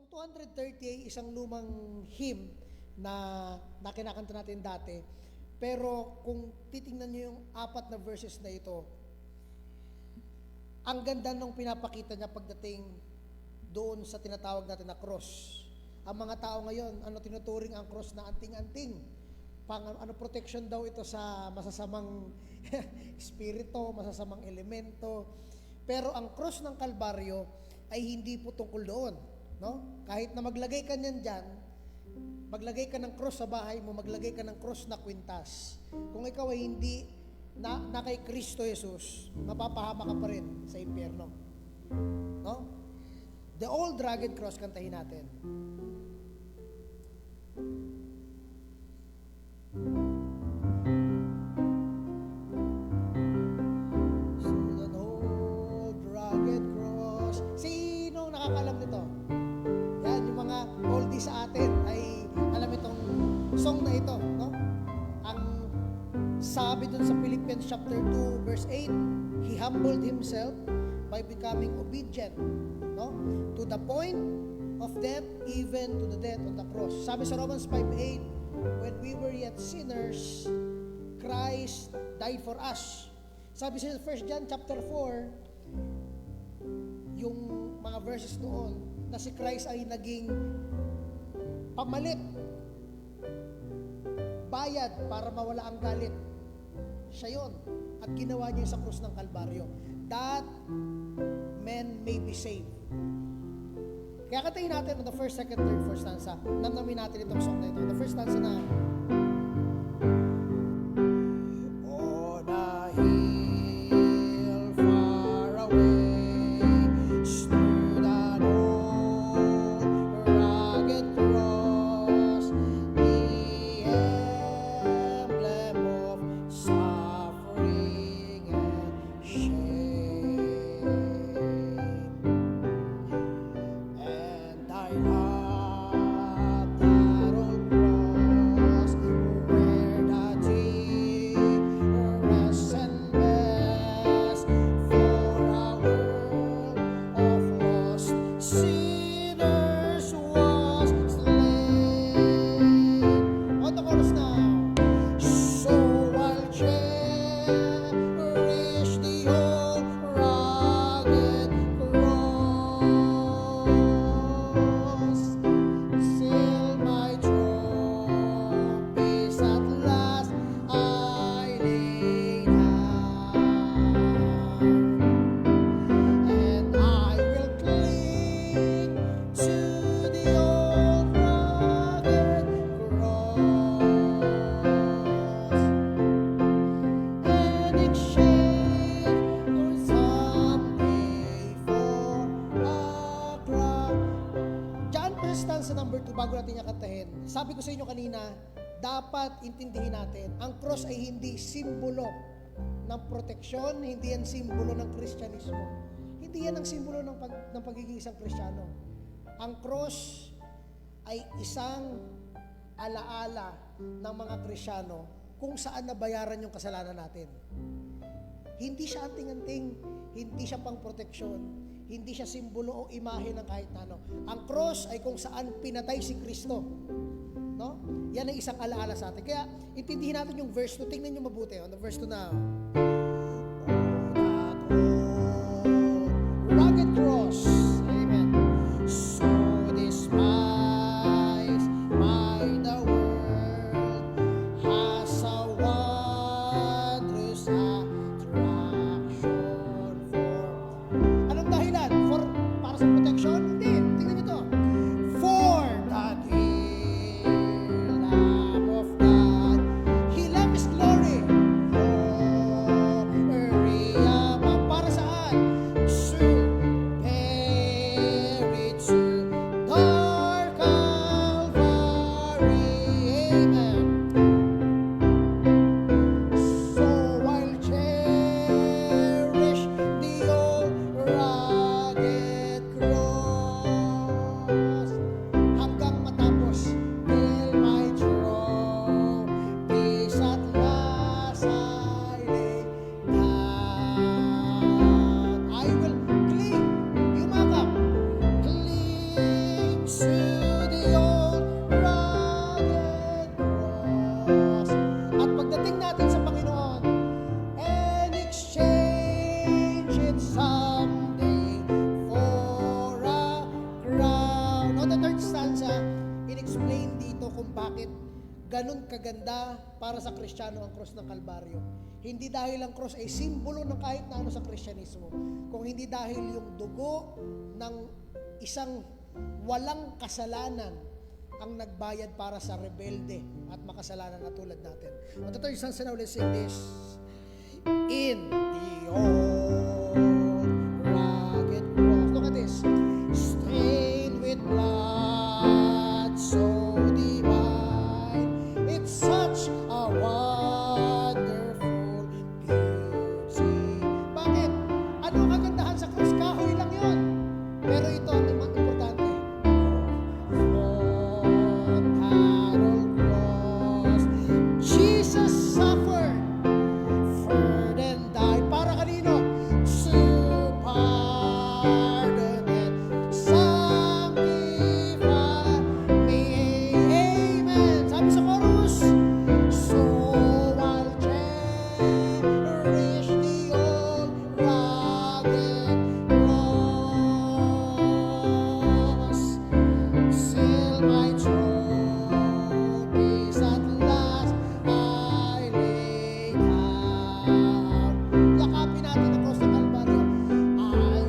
Ang 230 ay isang lumang hymn na kinakanta natin dati. Pero kung titingnan nyo yung 4 na verses na ito, ang ganda nung pinapakita niya pagdating doon sa tinatawag natin na cross. Ang mga tao ngayon, tinuturing ang cross na anting-anting. Protection daw ito sa masasamang espiritu, masasamang elemento. Pero ang cross ng Kalbaryo ay hindi po tungkol doon. No? Kahit na maglagay ka niyan dyan, maglagay ka ng cross sa bahay mo, maglagay ka ng cross na kwintas. Kung ikaw ay hindi na kay Kristo Jesus, mapapahama ka pa rin sa impyerno. No? The old rugged cross, kantahin natin. An old rugged cross. Sino nakakalam nito? Yan, yung mga oldies sa atin ay alam itong song na ito, no? Ang sabi dun sa Philippians chapter 2 verse 8, He humbled Himself by becoming obedient, no? To the point of death, even to the death on the cross. Sabi sa Romans 5:8, when we were yet sinners, Christ died for us. Sabi sa 1 John chapter 4, yung mga verses noon, na si Christ ay naging pamalit, bayad para mawala ang galit. Siya yun. At ginawa niya sa krus ng Kalbaryo. That men may be saved. Kaya katayin natin on the first, second, third, fourth stanza. Namnamin natin itong song na ito. The first stanza na, on a hill far away stood an old rugged cross, the emblem of suffering and shame. And I love that old cross where the dearest and best for a world of lost sinners was slain. On the chorus now. So I'll cherish the old rugged cross, till my trophies at last I lay down, and I will cling to the old rugged cross, and exchange someday for a crown. Diyan pa sa stanza number 2, bago natin niya kantahin. Sabi ko sa inyo kanina, dapat intindihin natin, ang cross ay hindi simbolo ng proteksyon, hindi yan simbolo ng Kristyanismo. Hindi yan ang simbolo ng pagiging isang Kristiyano. Ang cross ay isang alaala ng mga Kristiyano kung saan nabayaran yung kasalanan natin. Hindi siya anting-anting, hindi siya pang proteksyon, hindi siya simbolo o imahe ng kahit na ano. Ang cross ay kung saan pinatay si Kristo. No? Yan ang isang alaala sa atin. Kaya intindihin natin yung verse 2. Tingnan nyo mabuti. On the verse 2 now. Rugged cross. Amen. So despised by the world has a wondrous attraction for. Anong dahilan? Para sa protection? Hindi. Tingnan nyo to. For the dear Lamb of God, He left His glory. bakit ganun kaganda para sa Kristiyano ang cross ng Kalbaryo. Hindi dahil ang cross ay simbolo ng kahit na ano sa Kristyanismo, kung hindi dahil yung dugo ng isang walang kasalanan ang nagbayad para sa rebelde at makasalanan na tulad natin. On the third Sunday, now let's sing this. In the old rugged cross. Look at this. Stained with blood so divine. It's such a wonderful beauty. Bakit? Ano ang kagandahan sa cross? Kahoy lang yun. Pero ito ang importante. On Harold Cross, Jesus suffered and died. Para kanino? To pardon and sanctify me. Amen. Sabi sa chorus, so I'll cherish the old rugged cross, till my trophies at last I lay down. Yakapin natin ang cross ng Kalbaryo. I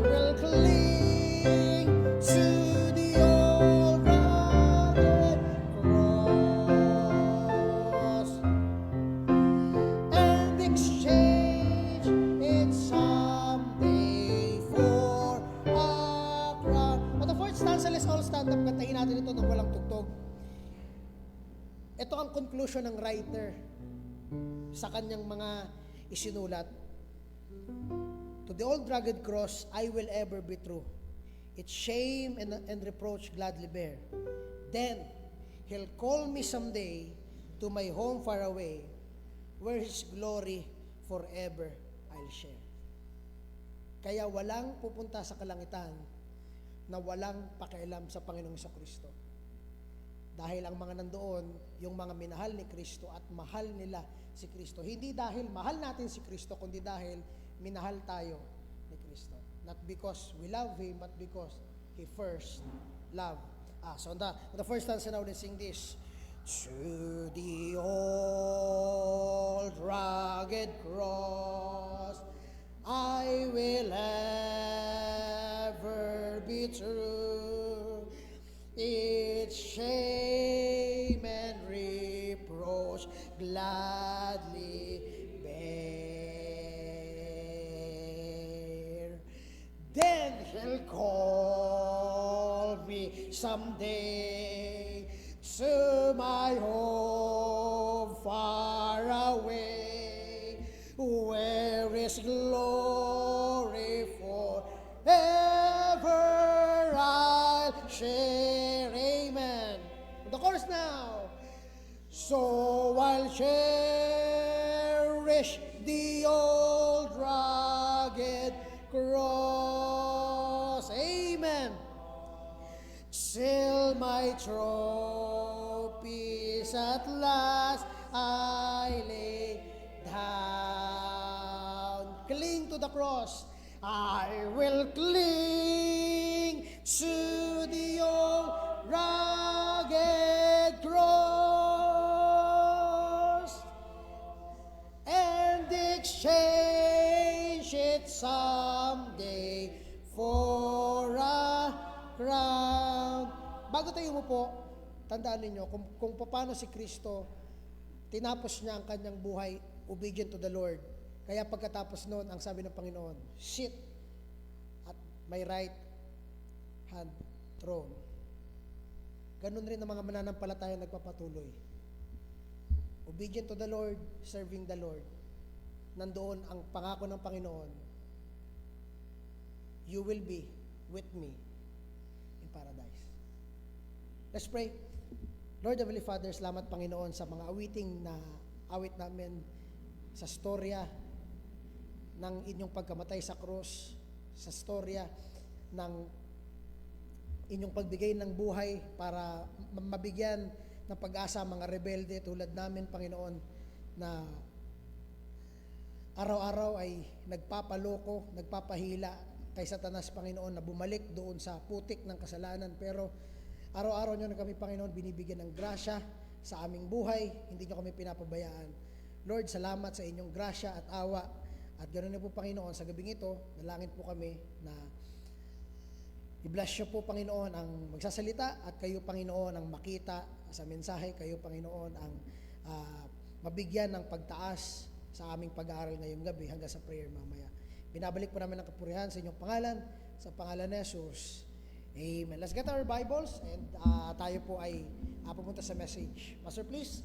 will cling to the old rugged cross and exchange it someday for a crown. On the fourth stanza, let's all stand up. Kantahin natin ito ng walang tugtog. Ito ang conclusion ng writer sa kanyang mga isinulat. To the old rugged cross, I will ever be true. Its shame and reproach gladly bear. Then, He'll call me someday to my home far away, where His glory forever I'll share. Kaya walang pupunta sa kalangitan na walang pakialam sa Panginoong Kristo. Dahil ang mga nandoon, yung mga minahal ni Kristo at mahal nila si Kristo. Hindi dahil mahal natin si Kristo, kundi dahil minahal tayo ni Kristo. Not because we love Him, but because He first loved us. So on the first stanza now, let's sing this. To the old rugged cross, I will ever be true. Its shame and reproach gladly bear. Then He'll call me someday to my home far away, where His glory forever I'll share. Amen. The chorus now. So I'll cherish the old rugged cross. Amen. Till my trophies at last I lay down. Cling to the cross. I will cling to the old rugged cross and exchange it someday for a crown. Bago tayo umupo, tandaan ninyo kung paano si Kristo tinapos niya ang kanyang buhay obedient to the Lord. Kaya pagkatapos noon, ang sabi ng Panginoon, sit at my right hand throne. Ganun rin ang mga mananampalataya nagpapatuloy. Obedient to the Lord, serving the Lord. Nandoon ang pangako ng Panginoon, you will be with me in paradise. Let's pray. Lord Heavenly Father, salamat Panginoon sa mga awiting na awit namin sa storya ng inyong pagkamatay sa krus, sa storya ng inyong pagbigay ng buhay para mabigyan ng pag-asa ang mga rebelde tulad namin, Panginoon, na araw-araw ay nagpapaloko, nagpapahila kay Satanas, Panginoon, na bumalik doon sa putik ng kasalanan. Pero araw-araw nyo na kami, Panginoon, binibigyan ng grasya sa aming buhay, hindi niyo kami pinapabayaan. Lord, salamat sa inyong grasya at awa. At ganoon na po, Panginoon, sa gabing ito, dalangin po kami na i-bless niyo po, Panginoon, ang magsasalita at kayo, Panginoon, ang makita sa mensahe. Kayo, Panginoon, ang mabigyan ng pagtaas sa aming pag-aaral ngayong gabi hanggang sa prayer mamaya. Binabalik po namin ang kapurihan sa inyong pangalan, sa pangalan ni Jesus. Amen. Let's get our Bibles and tayo po ay pupunta sa message. Pastor, please.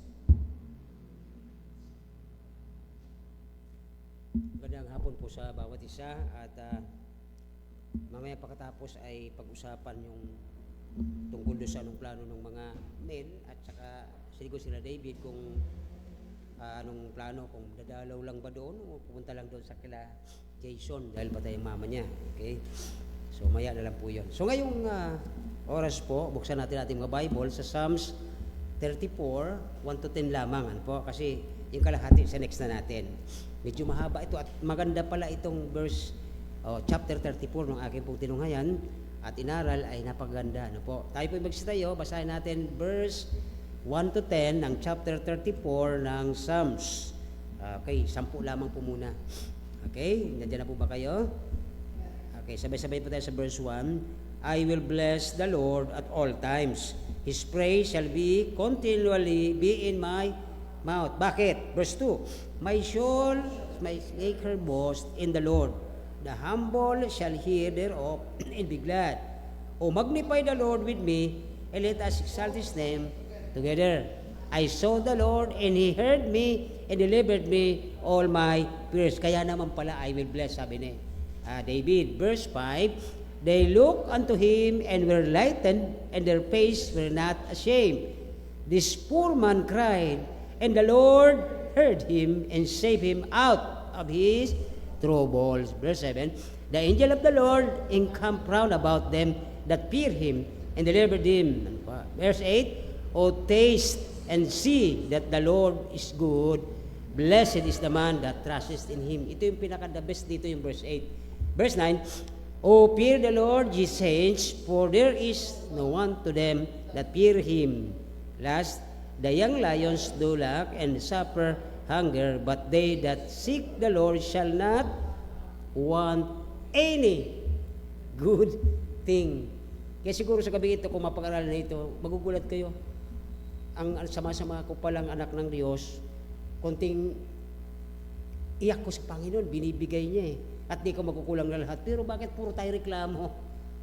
Magandang hapon po sa bawat isa at mamaya pagkatapos ay pag-usapan yung tungkol doon sa anong plano ng mga men at saka sinigo sila David kung anong plano, kung dadalaw lang ba doon o pupunta lang doon sa kila Jason dahil patay ang mama niya. Okay? So maya na lang po yun. So ngayong oras po, buksan natin ating mga Bible sa Psalms 34, 1-10 lamang. Ano po? Kasi yung kalahati sa next na natin. Medyo mahaba ito at maganda pala itong verse, chapter 34 ng aking pong tinunghayan at inaral ay napaganda. Ano po? Tayo po magsitayo, basahin natin verse 1-10 ng chapter 34 ng Psalms. Okay, 10 lamang po muna. Okay, nandiyan na po ba kayo? Okay, sabay-sabay po tayo sa verse 1. I will bless the Lord at all times. His praise shall be continually be in my mouth. Bakit? Verse 2. My soul may make her boast in the Lord. The humble shall hear thereof and be glad. O magnify the Lord with me, and let us exalt His name together. I saw the Lord, and He heard me, and delivered me all my fears. Kaya naman pala, I will bless, sabi ni David. Verse 5, they looked unto Him, and were lightened, and their face were not ashamed. This poor man cried, and the Lord heard him, and saved him out of his troubles. Verse 7, the angel of the Lord encamped round about them that fear Him, and delivered him. Verse 8, O taste and see that the Lord is good. Blessed is the man that trusteth in Him. Ito yung pinaka-the best dito, yung verse 8. Verse 9, O fear the Lord, ye saints, for there is no one to them that fear Him. Last, the young lions do lack and suffer hunger, but they that seek the Lord shall not want any good thing. Kaya siguro sa gabi ito, kung mapag-aralan na ito, magugulat kayo. Ang sama-sama ko palang anak ng Diyos, konting iyak ko sa Panginoon, binibigay niya eh. At di ko magkukulang na lahat. Pero bakit puro tayo reklamo?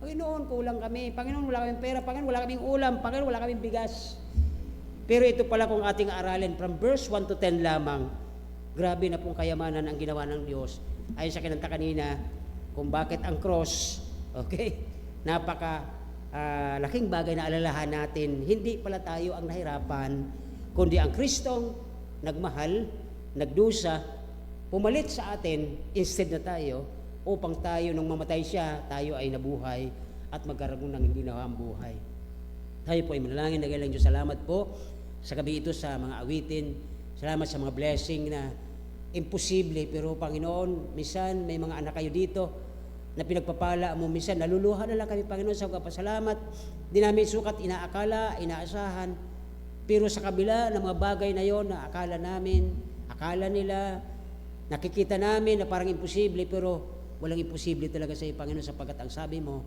Panginoon, kulang kami. Panginoon, wala kaming pera. Panginoon, wala kaming ulam. Panginoon, wala kaming bigas. Pero ito pala kung ating aralin from verse 1-10 lamang, grabe na pong kayamanan ang ginawa ng Diyos. Ayon sa kinanta kanina, kung bakit ang cross, okay, napaka laking bagay na alalahan natin, hindi pala tayo ang nahirapan, kundi ang Kristong nagmahal, nagdusa, pumalit sa atin instead na tayo, upang tayo nung mamatay siya, tayo ay nabuhay at magkaroon ng hindi nawang buhay. Tayo po ay manalangin, nagailang Diyos, salamat po sa gabi ito sa mga awitin, salamat sa mga blessing na imposible, pero Panginoon, minsan may mga anak kayo dito na pinagpapala mo, minsan naluluha na lang kami, Panginoon, sa kapasalamat. Di namin sukat inaakala, inaasahan, pero sa kabila ng mga bagay na yon na akala namin, akala nila, nakikita namin na parang imposible, pero walang imposible talaga sa iyo, Panginoon, sapagkat ang sabi mo,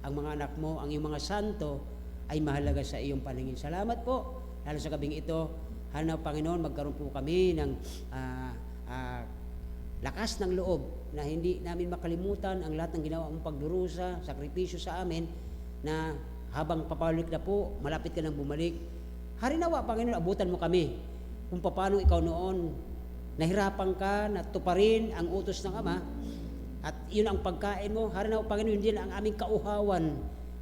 ang mga anak mo, ang iyong mga santo, ay mahalaga sa iyong paningin. Salamat po, lalo sa gabing ito, hanaw, Panginoon, magkaroon po kami ng lakas ng loob na hindi namin makalimutan ang lahat ng ginawa mong pagdurusa, sakripisyo sa amin, na habang papalik na po, malapit ka nang bumalik. Harinawa, Panginoon, abutan mo kami kung paano ikaw noon nahirapan ka na tuparin ang utos ng Ama, at yun ang pagkain mo. Harinawa, Panginoon, hindi lang ang aming kauhawan,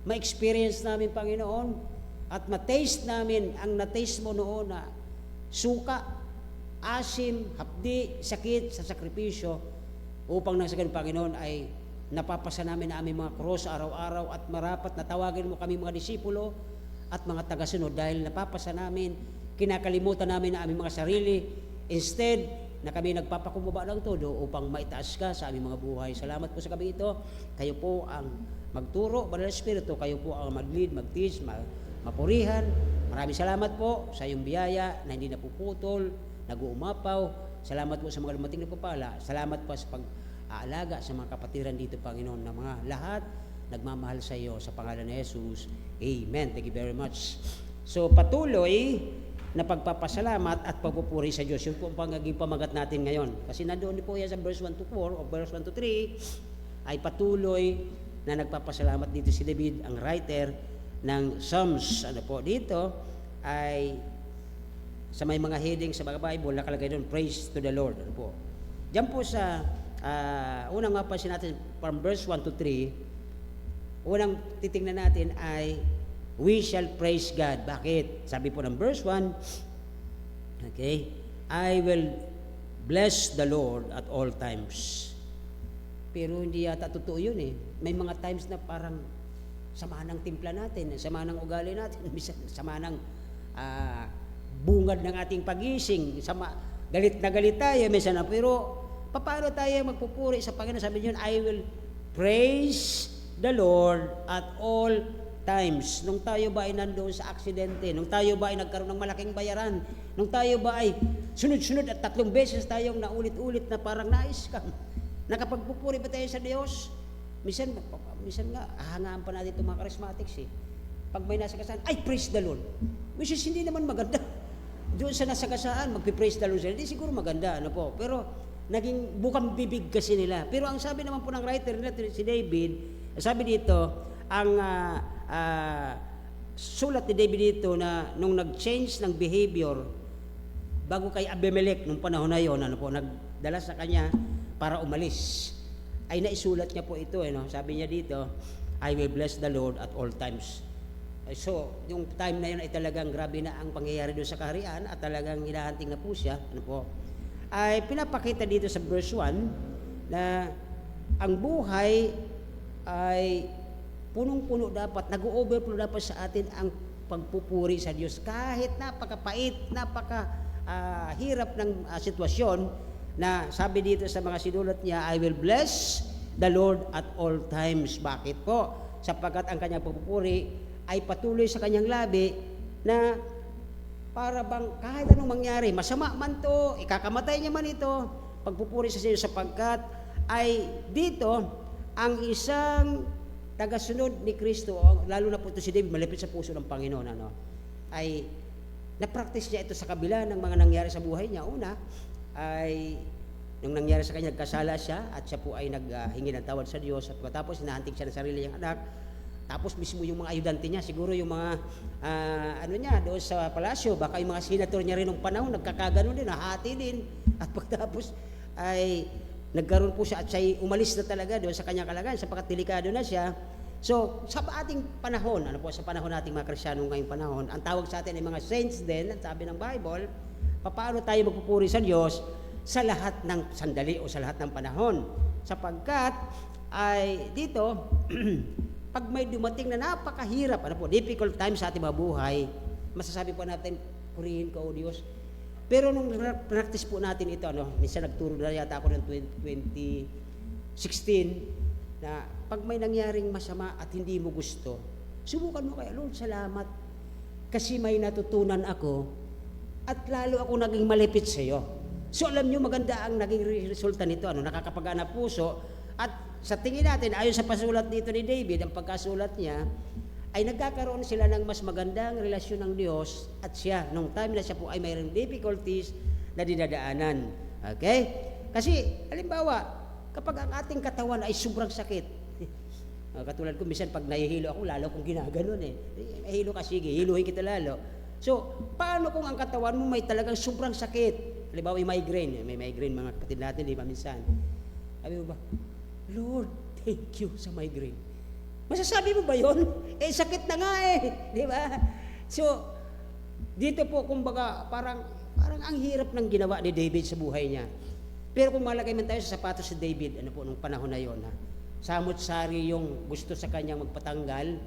ma-experience namin, Panginoon, at ma-taste namin ang na-taste mo noon na suka, asim, hapdi, sakit sa sakripisyo, upang nang sa ganun, Panginoon, ay napapasa namin na aming mga cross araw-araw, at marapat na tawagin mo kami mga disipulo at mga tagasunod, dahil napapasa namin, kinakalimutan namin na aming mga sarili, instead na kami nagpapakumbaba ng todo upang maitaas ka sa aming mga buhay. Salamat po sa gabi ito. Kayo po ang magturo, Banal na Espiritu, kayo po ang mag-lead, mag-teach, mapurihan, maraming salamat po sa iyong biyaya na hindi napuputol, nag-uumapaw. Salamat po sa mga lumating na papala. Salamat po sa pag-aalaga sa mga kapatiran dito, Panginoon, na mga lahat nagmamahal sa iyo sa pangalan ni Jesus. Amen. Thank you very much. So, patuloy na pagpapasalamat at pagpupuri sa Diyos. Yun po ang pangaging pamagat natin ngayon. Kasi nandoon po yan sa verse 1 to 4 o verse 1 to 3 ay patuloy na nagpapasalamat dito si David, ang writer ng Psalms. Ano po dito ay sa may mga heading sa mga Bible nakalagay doon, praise to the Lord. Ano po? Diyan po sa unang mapansin natin from verse 1 to 3, unang titingnan natin ay we shall praise God. Bakit? Sabi po ng verse 1, okay, I will bless the Lord at all times. Pero hindi yata totoo yun eh. May mga times na parang sama ng timpla natin, sama ng ugali natin, sama ng bungad ng ating pagising, galit na galit tayo, minsan na, pero paano tayo magpupuri sa Panginoon? Sabi niyo, I will praise the Lord at all times. Nung tayo ba ay nandoon sa aksidente, nung tayo ba ay nagkaroon ng malaking bayaran, nung tayo ba ay sunod-sunod at 3 beses tayong naulit-ulit na parang na-scam, nakapagpupuri ba tayo sa Diyos? Minsan nga, ahangaan pa natin itong mga charismatics eh. Pag may nasagasaan, ay praise the Lord. Which is hindi naman maganda. Doon sa nasagasaan, magpipraise the Lord sila, hindi siguro maganda, ano po. Pero naging bukang bibig kasi nila. Pero ang sabi naman po ng writer nila, si David, sabi dito, ang sulat ni David dito na nung nag-change ng behavior bago kay Abimelech nung panahon na yon, ano po, nagdala sa kanya para umalis, ay naisulat niya po ito, no? Sabi niya dito, I will bless the Lord at all times. So, yung time na yun ay talagang grabe na ang pangyayari doon sa kaharian at talagang hinahanting na po siya, ano po, ay pinapakita dito sa verse 1 na ang buhay ay punong-puno dapat, nag-overflow dapat sa atin ang pagpupuri sa Diyos. Kahit napakapait, hirap ng sitwasyon na sabi dito sa mga sinulat niya, I will bless the Lord at all times. Bakit po? Sapagkat ang kanyang pagpupuri ay patuloy sa kanyang labi na para bang kahit anong mangyari, masama man to, ikakamatay niya man ito, pagpupuri sa Diyos sapagkat ay dito ang isang tagasunod ni Kristo, lalo na po ito si David, malapit sa puso ng Panginoon, ano, ay na-practice niya ito sa kabila ng mga nangyari sa buhay niya. Una, ay nung nangyari sa kanya, nagkasala siya at siya po ay naghingi ng tawad sa Diyos at tapos hinahantig siya ng sarili niyang anak. Tapos mismo yung mga ayudante niya, siguro yung mga doon sa palasyo, baka yung mga senator niya rin ng panahon, nagkakagano din, nahati din. At pagtapos ay nagkaroon po siya at siya umalis na talaga doon sa kanyang kalagayan sapagkat delikado na siya. So, sa ating panahon, sa panahon nating mga Kristyano ngayong panahon, ang tawag sa atin ay mga saints din, ang sabi ng Bible, paano tayo magpupuri sa Diyos sa lahat ng sandali o sa lahat ng panahon. Sapagkat ay dito, pag may dumating na napakahirap, difficult times sa ating mga buhay, masasabi po natin, purihin ka o Diyos. Pero nung practice po natin ito, minsan nagturo na yata ako ng 2016, na pag may nangyaring masama at hindi mo gusto, subukan mo kaya, Lord, salamat. Kasi may natutunan ako at lalo ako naging malapit sa iyo. So alam nyo, maganda ang naging resulta nito, nakakapagana puso. At sa tingin natin, ayon sa pasulat dito ni David, ang pagkasulat niya, ay nagkakaroon sila ng mas magandang relasyon ng Diyos at siya, nung time na siya po ay mayroong difficulties na dinadaanan. Okay? Kasi, halimbawa, kapag ang ating katawan ay sobrang sakit, katulad ko, minsan pag nahihilo ako, lalo kong ginaganon nahihilo ka, sige, hiluhin kita lalo. So, paano kung ang katawan mo may talagang sobrang sakit? Halimbawa, may migraine, mga kapatid natin, di ba minsan? Sabi mo ba, Lord, thank you sa migraine. Masasabi mo ba yun? Sakit na nga di ba? So, dito po, kumbaga, parang ang hirap ng ginawa ni David sa buhay niya. Pero kung malagay man tayo sa sapatos si David, nung panahon na yon, samot-sari yung gusto sa kanyang magpatanggal,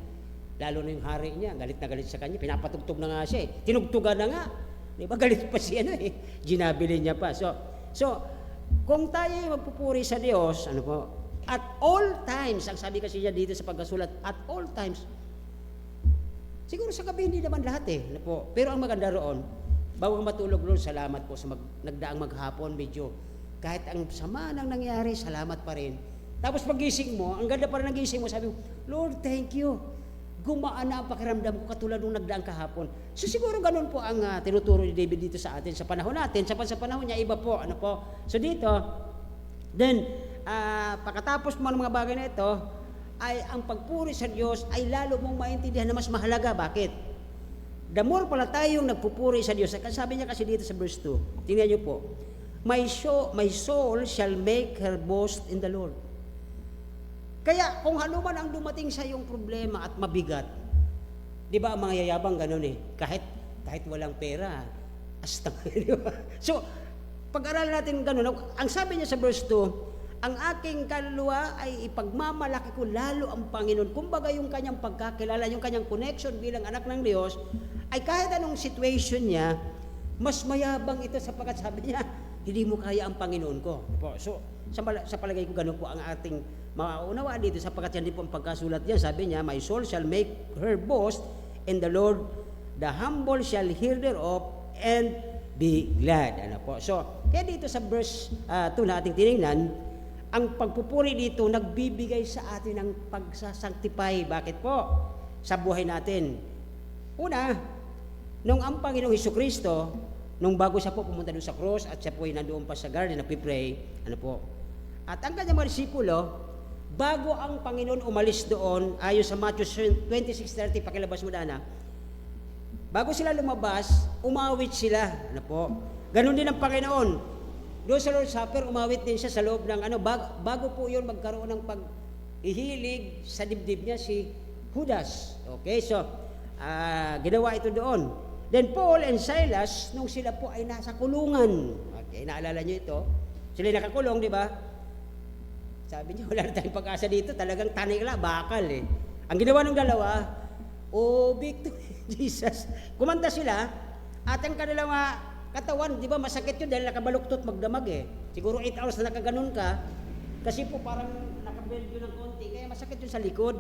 lalo na yung hari niya, galit na galit sa kanya, pinapatugtog na nga siya tinugtugan na nga. Di ba? Galit pa siya ginabili niya pa. So, kung tayo magpupuri sa Diyos, at all times, ang sabi kasi niya dito sa pagkasulat, at all times, Siguro sa gabi hindi naman lahat eh. Ano po? Pero ang maganda roon, bago matulog roon, salamat po sa nagdaang maghapon, medyo kahit ang sama nang nangyari, salamat pa rin. Tapos pagising mo, ang ganda pa rin ng gising mo, sabi mo, Lord, thank you. Gumaan na ang pakiramdam ko katulad nung nagdaang kahapon. So siguro ganun po ang tinuturo ni David dito sa atin sa panahon natin. Sa panahon niya, iba po. Ano po? So dito, then, pagkatapos mo ng mga bagay na ito, ay ang pagpuri sa Diyos ay lalo mong maintindihan na mas mahalaga. Bakit? The more pala tayong nagpupuri sa Diyos. Sabi niya kasi dito sa verse 2, tingnan niyo po, my soul shall make her boast in the Lord. Kaya kung ano man ang dumating sa iyong problema at mabigat, di ba ang mga yayabang ganun eh, kahit walang pera, hasta di ba? So, pag-aralan natin ganun, ang sabi niya sa verse 2, ang aking kaluluwa ay ipagmamalaki ko lalo ang Panginoon. Kumbaga yung kanyang pagkakilala, yung kanyang connection bilang anak ng Diyos, ay kahit anong situation niya, mas mayabang ito sapagkat sabi niya, hindi mo kaya ang Panginoon ko. So, sa palagay ko ganun po ang ating mauunawaan dito sapagkat yan din po ang pagkasulat niya. Sabi niya, my soul shall make her boast in the Lord, the humble shall hear thereof and be glad. Ano po? So, kaya dito sa verse 2 na ating tinignan, ang pagpupuri dito nagbibigay sa atin ng pagsasanctify. Bakit po? Sa buhay natin. Una, nung ang Panginoong Hesukristo, nung bago siya po pumunta doon sa cross at siya po ay nandoon pa sa garden nagpipray, ano po? At ang kanyang mga disipulo, bago ang Panginoon umalis doon, ayon sa Matthew 26:30, pakilabas mo Dana, bago sila lumabas, umawit sila. Ano po? Ganon din ang Panginoon. Doon sa Lord's Supper, umawit din siya sa loob ng bago po yun magkaroon ng pag-ihilig sa dibdib niya si Judas. Okay, so, ginawa ito doon. Then Paul and Silas, nung sila po ay nasa kulungan. Okay, naalala niyo ito? Sila nakakulong, di ba? Sabi niya, wala na tayong pag-asa dito. Talagang tanay lang, bakal eh. Ang ginawa ng dalawa, victory, Jesus. Kumanta sila, at ang kanilang katawan, di ba, masakit yun dahil nakabaluktot magdamag eh. Siguro 8 hours na nakaganon ka, kasi po parang nakabend yun ng konti, kaya masakit yun sa likod.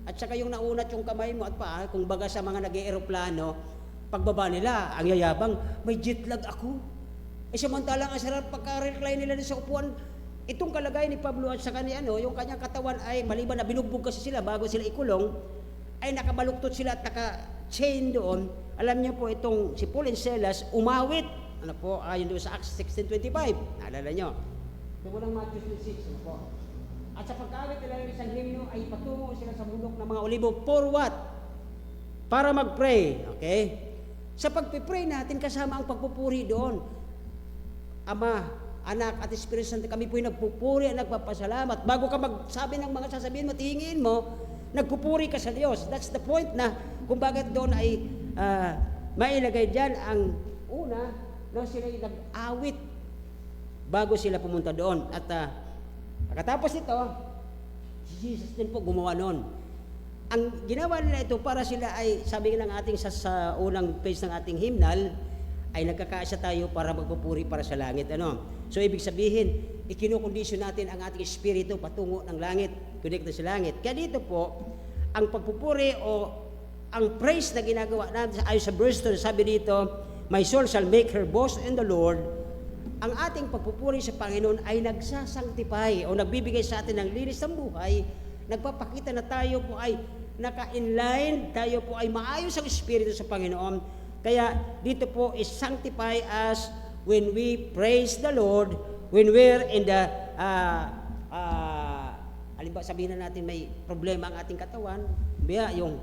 At saka yung naunat yung kamay mo at paa, kung baga sa mga nag-eeroplano, pagbaba nila, ang yayabang, may jet lag ako. Samantalang ang sarap pagka-recline nila sa upuan, itong kalagay ni Pablo at saka ni yung kanyang katawan ay maliban na binugbog kasi sila bago sila ikulong, ay nakabaluktot sila at naka-chain doon. Alam niyo po itong si Paul and Silas umawit. Ano po, ayon doon sa Acts 16:25. Naalala niyo? Ito mo ng Matthew 26. Ano po? At sa pagkawit nila ng isang himno ay patungo sila sa bundok ng mga olibo. For what? Para mag-pray. Okay? Sa pagpipray natin kasama ang pagpupuri doon. Ama, Anak at Espiritu Santo, kami po'y nagpupuri at nagpapasalamat. Bago ka magsabi ng mga sasabihin mo, tingin mo, nagpupuri ka sa Diyos. That's the point na kung bakit doon ay mailagay dyan ang una na sila nag-awit bago sila pumunta doon. At pagkatapos ito, si Jesus din po gumawa noon. Ang ginawa nila ito para sila ay, sabi ng ating sa unang page ng ating hymnal, ay nagkakaisa tayo para magpupuri para sa langit. Ano? So, ibig sabihin, ikinukondisyon natin ang ating espiritu patungo ng langit, connect sa langit. Kaya dito po, ang pagpupuri o ang praise na ginagawa natin ayon sa verse 2, sabi dito, my soul shall make her boast in the Lord. Ang ating pagpupuri sa Panginoon ay nagsasanctify o nagbibigay sa atin ng linis ng buhay, nagpapakita na tayo po ay naka-inline, tayo po ay maayos ang espiritu sa Panginoon. Kaya dito po is sanctify us when we praise the Lord, when we're in the halimbawa sabihin na natin may problema ang ating katawan, yung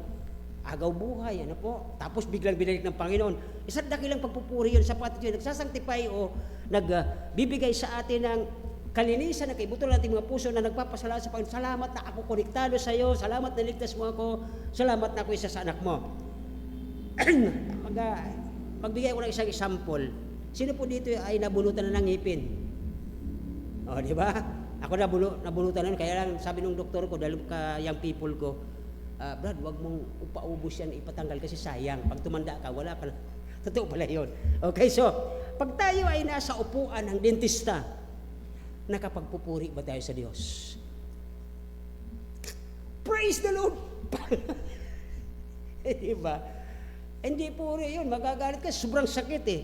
agaw buhay, ano po, tapos biglang binalik ng Panginoon. Isang dakilang pagpupuri yun, sapatit yun, nagsasanctify o nagbibigay sa atin ng kalinisan na kaibuto ng ating mga puso na nagpapasalamat sa Panginoon. Salamat na ako konektado sa iyo, salamat na ligtas mo ako, salamat na ako isa sa anak mo. Magbigay ko ng isang example. Sino po dito ay nabunutan na ng ngipin? O, di ba? Ako nabunutan na, kaya lang sabi ng doktor ko, dahil young people ko, Brad, wag mong upaubos yan, ipatanggal kasi sayang. Pag tumanda ka, wala ka na. Totoo pala yun. Okay, so, pag tayo ay nasa upuan ng dentista, nakapagpupuri ba tayo sa Diyos? Praise the Lord! Diba? Hindi po rin yun, magagalit ka, sobrang sakit eh.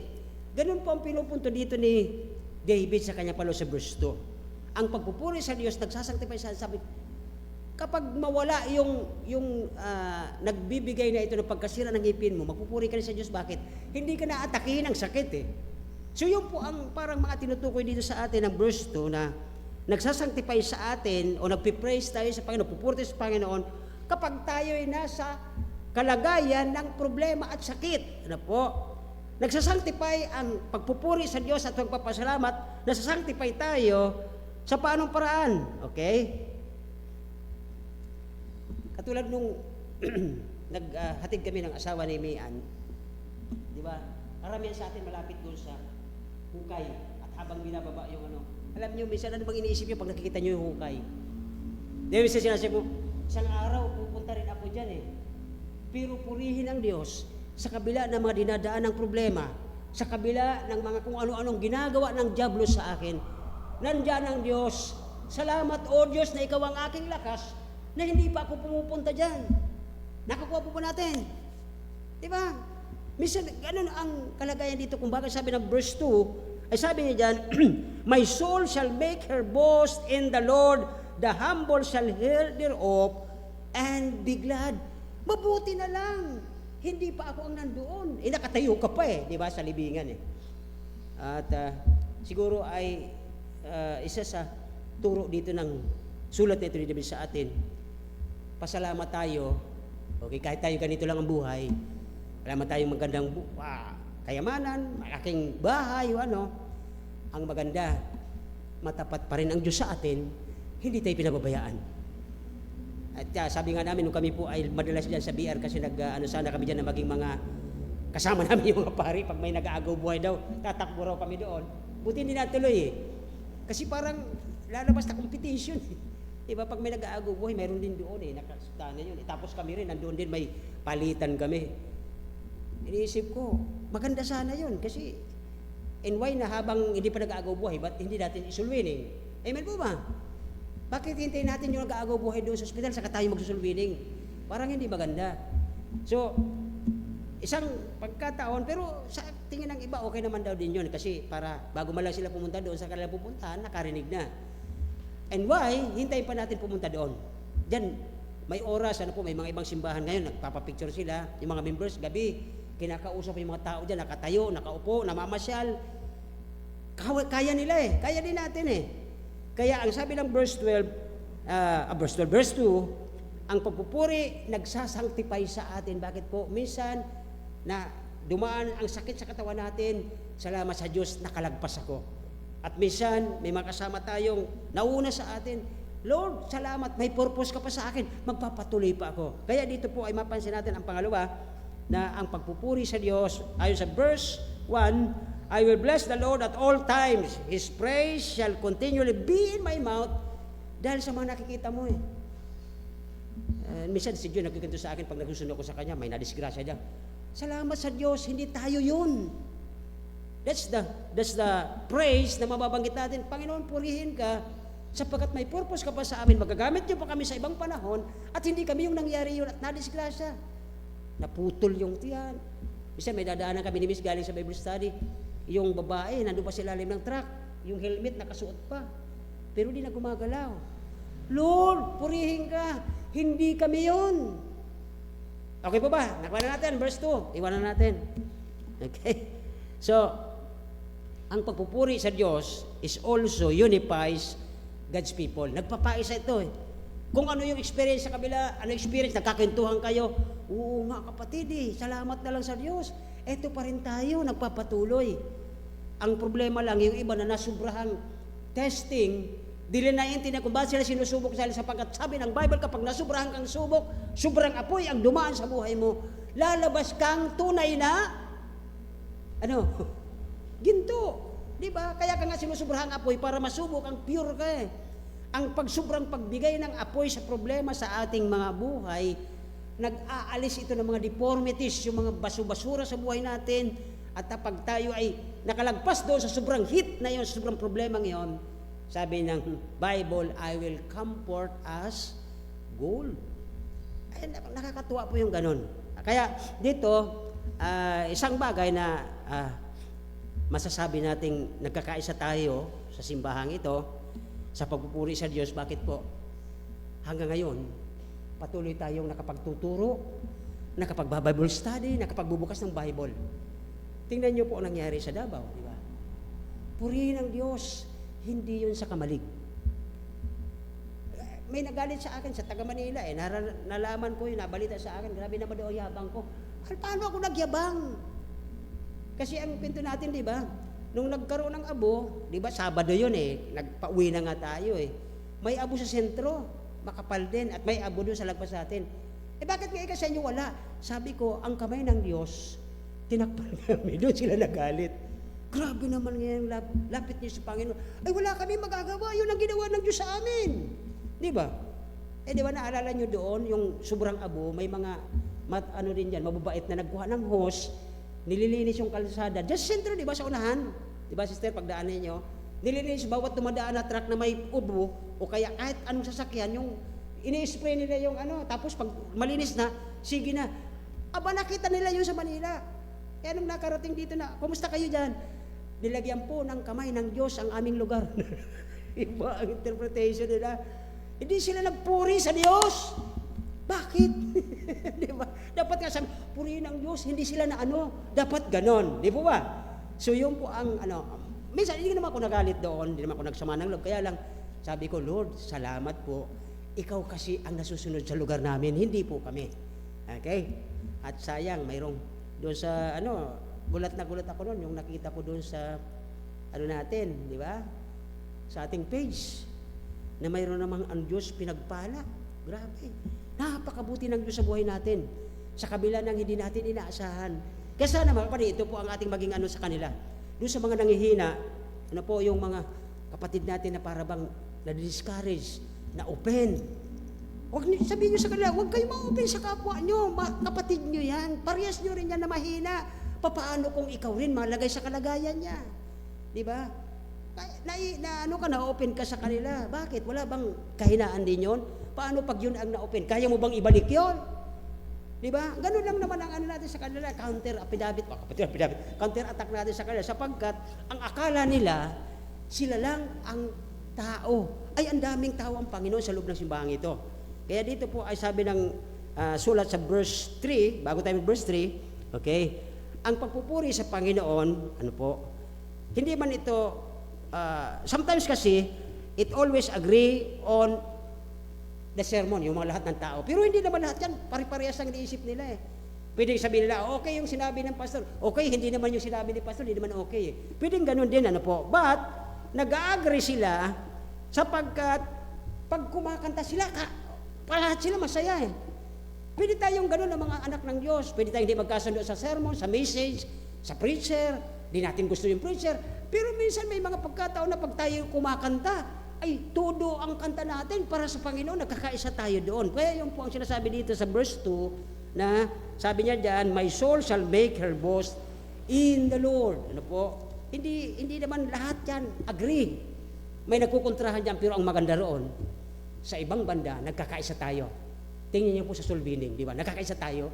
Ganun po ang pinupunto dito ni David sa kanya palo sa verse 2. Ang pagpupuri sa Diyos, nagsasanctify sa sabi, kapag mawala yung nagbibigay na ito ng pagkasira ng ngipin mo, magpupuri ka na sa Diyos. Bakit? Hindi ka na-atakihin ng sakit eh. So yun po ang parang mga tinutukoy dito sa atin ng verse 2 na nagsasanctify sa atin o nagpipraise tayo sa Panginoon, pupuri sa Panginoon kapag tayo ay nasa kalagayan ng problema at sakit. Ano po? Nagsasanctify ang pagpupuri sa Diyos at pagpapasalamat, nasasanctify tayo sa paanong paraan. Okay? Katulad nung naghatid kami ng asawa ni Mian, di ba? Karamihan sa atin malapit doon sa hukay at habang binababa yung ano. Alam niyo, minsan ano bang iniisip niyo pag nakikita niyo yung hukay? Di ba sinasabi mo, isang araw pupunta rin ako dyan eh. Pero purihin ang Diyos sa kabila ng mga dinadaan ng problema, sa kabila ng mga kung ano-anong ginagawa ng dyablo sa akin, nandyan ang Diyos. Salamat o Diyos na ikaw ang aking lakas na hindi pa ako pumupunta dyan. Nakakuha po ba natin? Di ba? Minsan, ganun ang kalagayan dito. Kung bakit sabi ng verse 2, ay sabi niya dyan, my soul shall make her boast in the Lord, the humble shall hear thereof, and be glad. Mabuti na lang. Hindi pa ako ang nandoon. Nakatayo ka pa eh, di ba, sa libingan eh. At siguro ay isa sa turo dito ng sulat na ito ni David sa atin. Pasalamat tayo, okay, kahit tayo ganito lang ang buhay, salamat tayong magandang kayamanan, malaking bahay, ano, ang maganda, matapat pa rin ang Diyos sa atin, hindi tayo pinababayaan. At sabi nga namin, nung kami po ay madalas dyan sa BR kasi sana kami dyan na maging mga kasama namin yung mga pari, pag may nag-aagaw buhay daw, tatakbo raw kami doon. Buti hindi natuloy eh. Kasi parang lalabas na competition eh. Diba, pag may nag-aagaw buhay, mayroon din doon eh, nakasita na yun. Tapos kami rin, nandoon din, may palitan kami. Iniisip ko, maganda sana yun kasi why na habang hindi pa nag-aagaw buhay, ba't hindi natin isulwining? Amen po ba? Bakit hintayin natin yung nag-aagaw buhay doon sa ospital saka tayo magsusulwining? Parang hindi maganda. So, isang pagkataon, pero sa tingin ng iba, okay naman daw din yun kasi para bago man lang sila pumunta doon sa kanilang pupuntahan, nakarinig na. And why? Hintayin pa natin pumunta doon. Diyan, may oras, may mga ibang simbahan ngayon, nagpapapicture sila, yung mga members, gabi, kinakausap yung mga tao dyan, nakatayo, nakaupo, namamasyal. Kaya nila eh, kaya din natin eh. Kaya ang sabi ng verse 2, ang pagpupuri, nagsasanctify sa atin. Bakit po? Minsan, na dumaan ang sakit sa katawan natin, salamat sa Diyos, nakalagpas ako. At minsan, may mga kasama tayong nauna sa atin, Lord, salamat, may purpose ka pa sa akin, magpapatuloy pa ako. Kaya dito po ay mapansin natin ang pangalawa, na ang pagpupuri sa Diyos, ayon sa verse 1, I will bless the Lord at all times. His praise shall continually be in my mouth. Dahil sa mga nakikita mo eh. Minsan si Diyo nagkikinto sa akin pag nagsusunod ko sa Kanya, may nadisgrasya niya. Salamat sa Diyos, hindi tayo yun. That's the praise na mababanggit natin. Panginoon, purihin ka sapagkat may purpose ka pa sa amin. Magagamit niyo pa kami sa ibang panahon at hindi kami yung nangyari yun at nadisgrasya. Naputol yung tiyan. Minsan may dadaanan kami ni Miss galing sa Bible study. Yung babae, nandun pa sa ilalim ng truck. Yung helmet nakasuot pa. Pero di na gumagalaw. Lord, purihin ka. Hindi kami yun. Okay po ba? Nakuha na natin. Verse 2. Iwanan natin. Okay? So, ang pagpupuri sa Diyos is also unifies God's people. Nagpapaisa ito eh. Kung ano yung experience sa kabila, ano experience, nagkakintuhan kayo, oo nga kapatid eh, salamat na lang sa Diyos. Eto pa rin tayo, nagpapatuloy. Ang problema lang, yung iba na nasubrahang testing, dili na intindihan kung bakit sila sinusubok sapagkat sabi ng Bible, kapag nasubrahan kang subok, sobrang apoy ang dumaan sa buhay mo, lalabas kang tunay na ginto. Diba? Kaya ka nga sinusubrahang apoy para masubok ang pure ka eh. Ang pagsubrang pagbigay ng apoy sa problema sa ating mga buhay, nag-aalis ito ng mga deformities, yung mga basura sa buhay natin. At kapag tayo ay nakalagpas doon sa sobrang heat na yon, sa sobrang problema ngayon, sabi ng Bible, I will come forth as gold. Ay, nakakatuwa po yung ganun. Kaya dito, isang bagay na masasabi nating nagkakaisa tayo sa simbahang ito, sa pagpupuri sa Diyos. Bakit po? Hanggang ngayon, patuloy tayong nakapagtuturo, nakapag-Bible study, nakapagbubukas ng Bible. Tingnan niyo po ang nangyari sa Davao, di ba? Purihin ang Diyos, hindi yun sa kamalig. May nagalit sa akin sa taga Manila nalaman ko yun, nabalita sa akin, grabe naman daw yabang ko. Paano ako nagyabang? Kasi ang pinto natin, di ba? Nung nagkaroon ng abo, di ba, Sabado yun nagpa-uwi na nga tayo May abo sa sentro, makapal din, at may abo doon sa lagpas natin. Bakit nga sa inyo wala? Sabi ko, ang kamay ng Diyos, tinakpan kami, doon sila nagalit. Grabe naman ngayon, lapit niyo sa Panginoon. Ay, wala kami magagawa, yun ang ginawa ng Diyos sa amin. Di ba? Di ba naalala nyo doon, yung sobrang abo, may mga, din dyan, mababait na nagkuha ng hose, nililinis yung kalsada. Just sentro, di ba, sa unahan? Di ba, sister, pagdaanin nyo? Nililinis bawat dumadaan na truck na may ubo, o kaya kahit anong sasakyan, yung ini-spray nila yung tapos pag malinis na, sige na. Aba, nakita nila yun sa Manila. Kaya nung nakarating dito na, kumusta kayo dyan? Nilagyan po ng kamay ng Diyos ang aming lugar. Iba ang interpretation nila. Hindi sila nagpuri sa Diyos. Bakit? Di ba? Dapat nga sabi, purihin ang Diyos, hindi sila na dapat ganon. Di po ba? So yun po ang minsan hindi naman ako nagalit doon, hindi naman ako nagsama ng loob. Kaya lang, sabi ko, Lord, salamat po. Ikaw kasi ang nasusunod sa lugar namin, hindi po kami. Okay? At sayang, mayroong doon sa gulat na gulat ako noon, yung nakita ko doon sa natin, di ba? Sa ating page, na mayroon namang ang Diyos pinagpala. Grabe. Napakabuti ng Diyos sa buhay natin. Sa kabila ng hindi natin inaasahan. Kaya sana ito po ang ating maging sa kanila. Doon sa mga nanghihina, po yung mga kapatid natin na parabang na-discourage, na open. Sabihin nyo sa kanila, huwag kayo ma-open sa kapwa nyo. Kapatid nyo yan. Parehas nyo rin yan na mahina. Paano kung ikaw rin malagay sa kalagayan niya? Di ba? Na-open ka sa kanila. Bakit? Wala bang kahinaan din yun? Paano pag yun ang na-open? Kaya mo bang ibalik yun? Di ba? Ganun lang naman ang natin sa kanila. Counter attack natin sa kanila. Sapagkat ang akala nila, sila lang ang tao. Ay, ang daming tao ang Panginoon sa loob ng simbahan ito. Kaya dito po ay sabi ng sulat sa verse 3, bago tayo verse 3, okay, ang pagpupuri sa Panginoon, hindi man ito, sometimes kasi, it always agree on the sermon, yung mga lahat ng tao. Pero hindi naman lahat yan, pare-parehas ang iniisip nila Pwede sabihin nila, okay yung sinabi ng pastor, okay, hindi naman yung sinabi ni pastor, hindi naman okay Pwedeng ganun din, But, nag-agree sila, sapagkat, pag kumakanta sila, lahat sila masaya Pwede tayong ganun ng mga anak ng Diyos. Pwede tayong hindi magkasundo sa sermon, sa message, sa preacher. Di natin gusto yung preacher. Pero minsan may mga pagkataon na pag tayo kumakanta, ay todo ang kanta natin para sa Panginoon. Nagkakaisa tayo doon. Kaya yung po ang sinasabi dito sa verse 2, na sabi niya dyan, my soul shall make her boast in the Lord. Hindi naman lahat yan agree. May nagkukontrahan dyan, pero ang maganda roon, sa ibang banda, nagkakaisa tayo. Tingnan niyo po sa soul winning, di ba? Nagkakaisa tayo.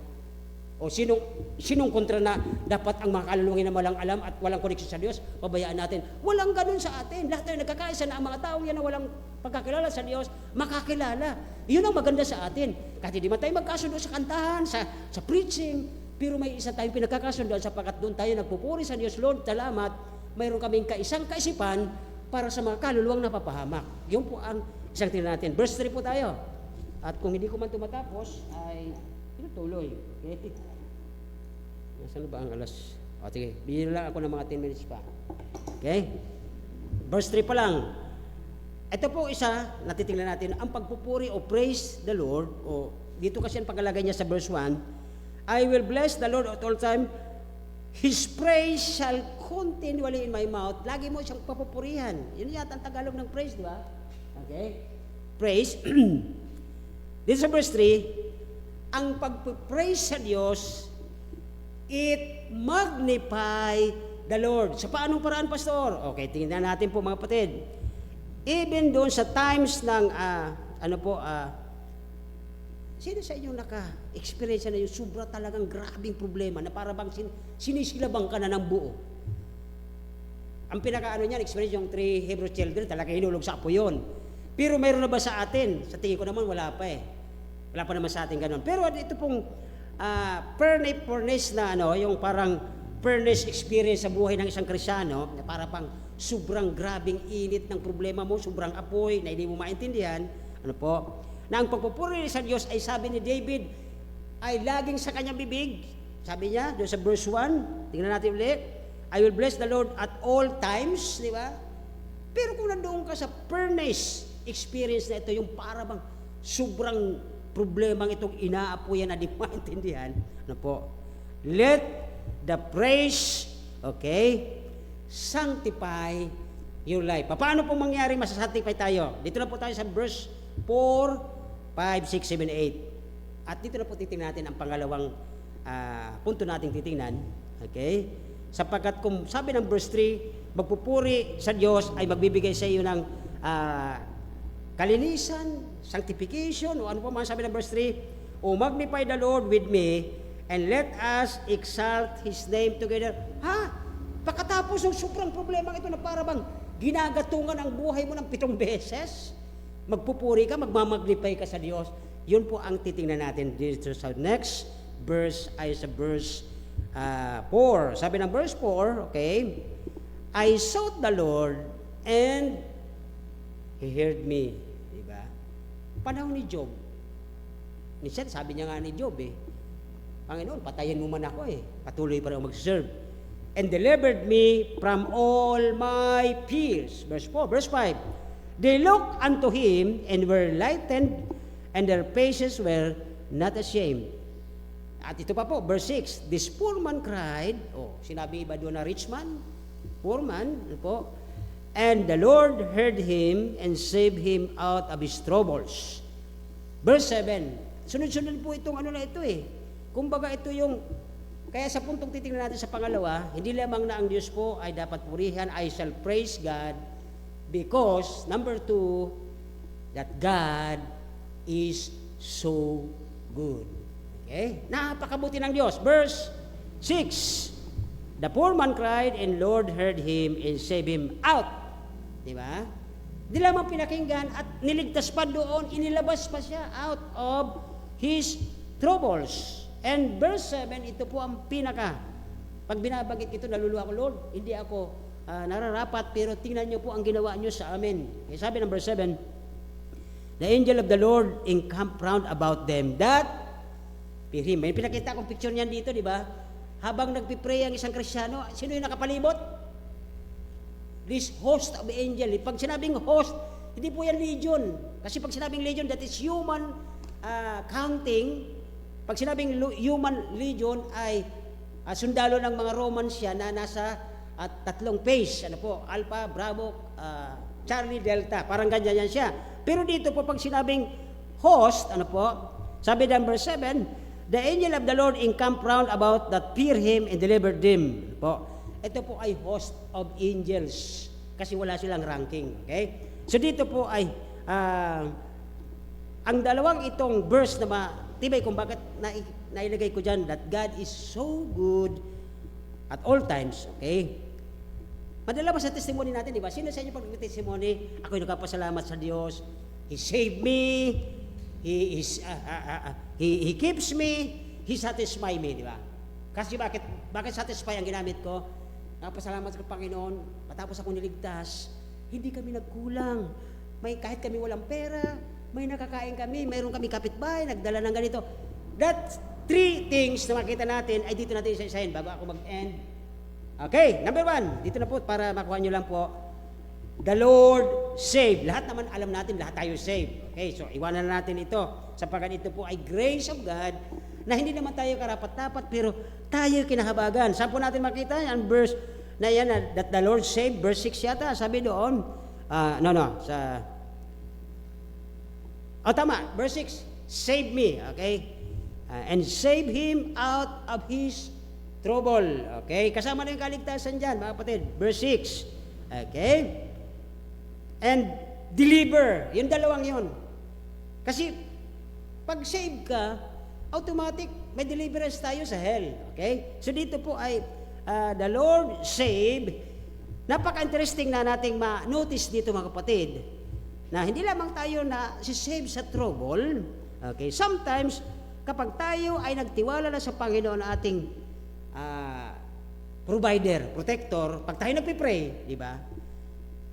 O sinong kontra na dapat ang mga kaluluwangin na walang alam at walang koneksyon sa Diyos, pabayaan natin. Walang ganun sa atin. Lahat tayo nagkakaisa na ang mga tao yan na walang pagkakilala sa Diyos, makakilala. Iyon ang maganda sa atin. Kahit hindi man tayo magkasundo sa kantahan, sa preaching, pero may isa tayong pinagkakasundo sapagkat doon tayo nagpupuri sa Diyos. Lord, salamat, mayroon kaming kaisang kaisipan para sa mga kaluluwang napapahamak. Yun po ang isang tingnan natin. Verse 3 po tayo. At kung hindi ko man tumatapos, ay tinutuloy. Okay? Nasaan ba ang alas? Sige, bigyan lang ako ng mga 10 minutes pa. Okay? Verse 3 pa lang. Ito po isa, natitingnan natin, ang pagpupuri o praise the Lord, o dito kasi ang pagkalagay niya sa verse 1, I will bless the Lord at all time, His praise shall continually in my mouth. Lagi mo siyang papupurihan. Yun yata ang Tagalog ng praise, di ba? Okay? Praise. Dito sa verse 3, ang pag-praise sa Diyos, it magnify the Lord. Sa paanong paraan, Pastor? Okay, tingnan natin po mga kapatid. Even doon sa times ng, Sino sa inyo naka-experience na yung sobra talagang grabing problema na para bang sinisilabang ka na ng buo? Ang pinakaano niyan, experience yung 3 Hebrew children, talaga hinulog sa apo yun. Pero mayroon na ba sa atin? Sa tingin ko naman, wala pa eh. Wala pa naman sa atin ganun. Pero ito pong furnace na yung parang furnace experience sa buhay ng isang Kristyano, na para pang sobrang grabing init ng problema mo, sobrang apoy na hindi mo maintindihan, na ang pagpupuri sa Diyos ay sabi ni David, ay laging sa kanyang bibig. Sabi niya, doon sa verse 1, tingnan natin ulit, I will bless the Lord at all times, di ba? Pero kung nandoon ka sa furnace experience na ito, yung para bang sobrang problemang itong inaapoyan na di maintindihan, let the praise, sanctify your life. Paano po mangyari masasanctify tayo? Dito na po tayo sa verse 4, 5, 6, 7, 8. At dito na po titingnan natin ang pangalawang punto nating titingnan. Sapagkat kung sabi ng verse 3, magpupuri sa Diyos ay magbibigay sa iyo ng kalinisan, sanctification, o ano pa man sabi ng verse 3, O magnify the Lord with me, and let us exalt His name together. Pagkatapos ng sobrang problema ito na para bang ginagatungan ang buhay mo ng 7 beses, magpupuri ka, magmamagnify ka sa Diyos. Yun po ang titingnan natin dito sa next verse, ay sa verse 4. Sabi ng verse 4, I sought the Lord and He heard me. Diba? Panahon ni Job. Minsan, sabi niya nga ni Job Panginoon, patayin mo man ako Patuloy pa rin ako mag-serve. And delivered me from all my fears. Verse 4. Verse 5. They looked unto Him and were lightened, and their faces were not ashamed. At ito pa po, verse 6. This poor man cried, sinabi iba doon na rich man, poor man, and the Lord heard him and saved him out of his troubles. Verse 7. Sunod-sunod po itong na ito Kumbaga ito yung, kaya sa puntong titingnan natin sa pangalawa, hindi lamang na ang Diyos po ay dapat purihan, I shall praise God, because, number 2, that God is so good. Napakabuti ng Diyos. Verse 6. The poor man cried, and Lord heard him and saved him out. Diba? Di lamang pinakinggan at niligtas pa doon, inilabas pa siya out of his troubles. And verse 7, ito po ang pinaka. Pag binabagit ito, naluluha ko, Lord, hindi ako nararapat, pero tingnan niyo po ang ginawa niyo sa amin. Sabi ng verse 7, the angel of the Lord encamped round about them that fear Him. May pinakita akong picture niyan dito, di ba? Habang nagpipray ang isang Kristyano, sino yung nakapalibot? This host of angel. Pag sinabing host, hindi po yan legion. Kasi pag sinabing legion, that is human counting. Pag sinabing human legion ay sundalo ng mga Romans siya na nasa 3 phase. Alpha, Bravo, Charlie, Delta. Parang ganyan yan siya. Pero dito po pag sinabing host, sabi ng verse 7, the angel of the Lord encamped round about that fear Him and delivered them. Ito po ay host of angels kasi wala silang ranking. So dito po ay ang dalawang itong verse na matibay kung bakit nailagay ko dyan, that God is so good at all times. Madala ba sa testimony natin, di ba? Sino sa inyo pag testimony, ako'y nagpapasalamat sa Diyos, He saved me, He keeps me, He satisfy me, di ba? Kasi bakit satisfy ang ginamit ko? Nagpasalamat sa Panginoon, matapos ako niligtas, hindi kami nagkulang. Kahit kami walang pera, may nakakain kami, mayroon kami kapitbahay, nagdala ng ganito. That 3 things na makita natin ay dito natin isa-isahin bago ako mag-end. Number 1, dito na po para makuha nyo lang po. The Lord saved. Lahat naman alam natin, lahat tayo saved. So iwanan na natin ito sapagkat ito po ay grace of God na hindi naman tayo karapat-dapat pero tayo kinahabagan. Saan po natin makita ang verse na yan, that the Lord saved, verse 6 yata, sabi doon, tama, verse 6, save me, and save him out of his trouble. Kasama na yung kaligtasan dyan, mga kapatid, verse 6, and deliver, yung dalawang yun. Kasi, pag save ka, automatic may deliverance tayo sa hell. Okay? So dito po ay the Lord save. Napaka-interesting na nating ma-notice dito mga kapatid, na hindi lamang tayo na si-save sa trouble. Okay? Sometimes, kapag tayo ay nagtiwala na sa Panginoon na ating provider, protector, pag tayo nagpipray, di ba?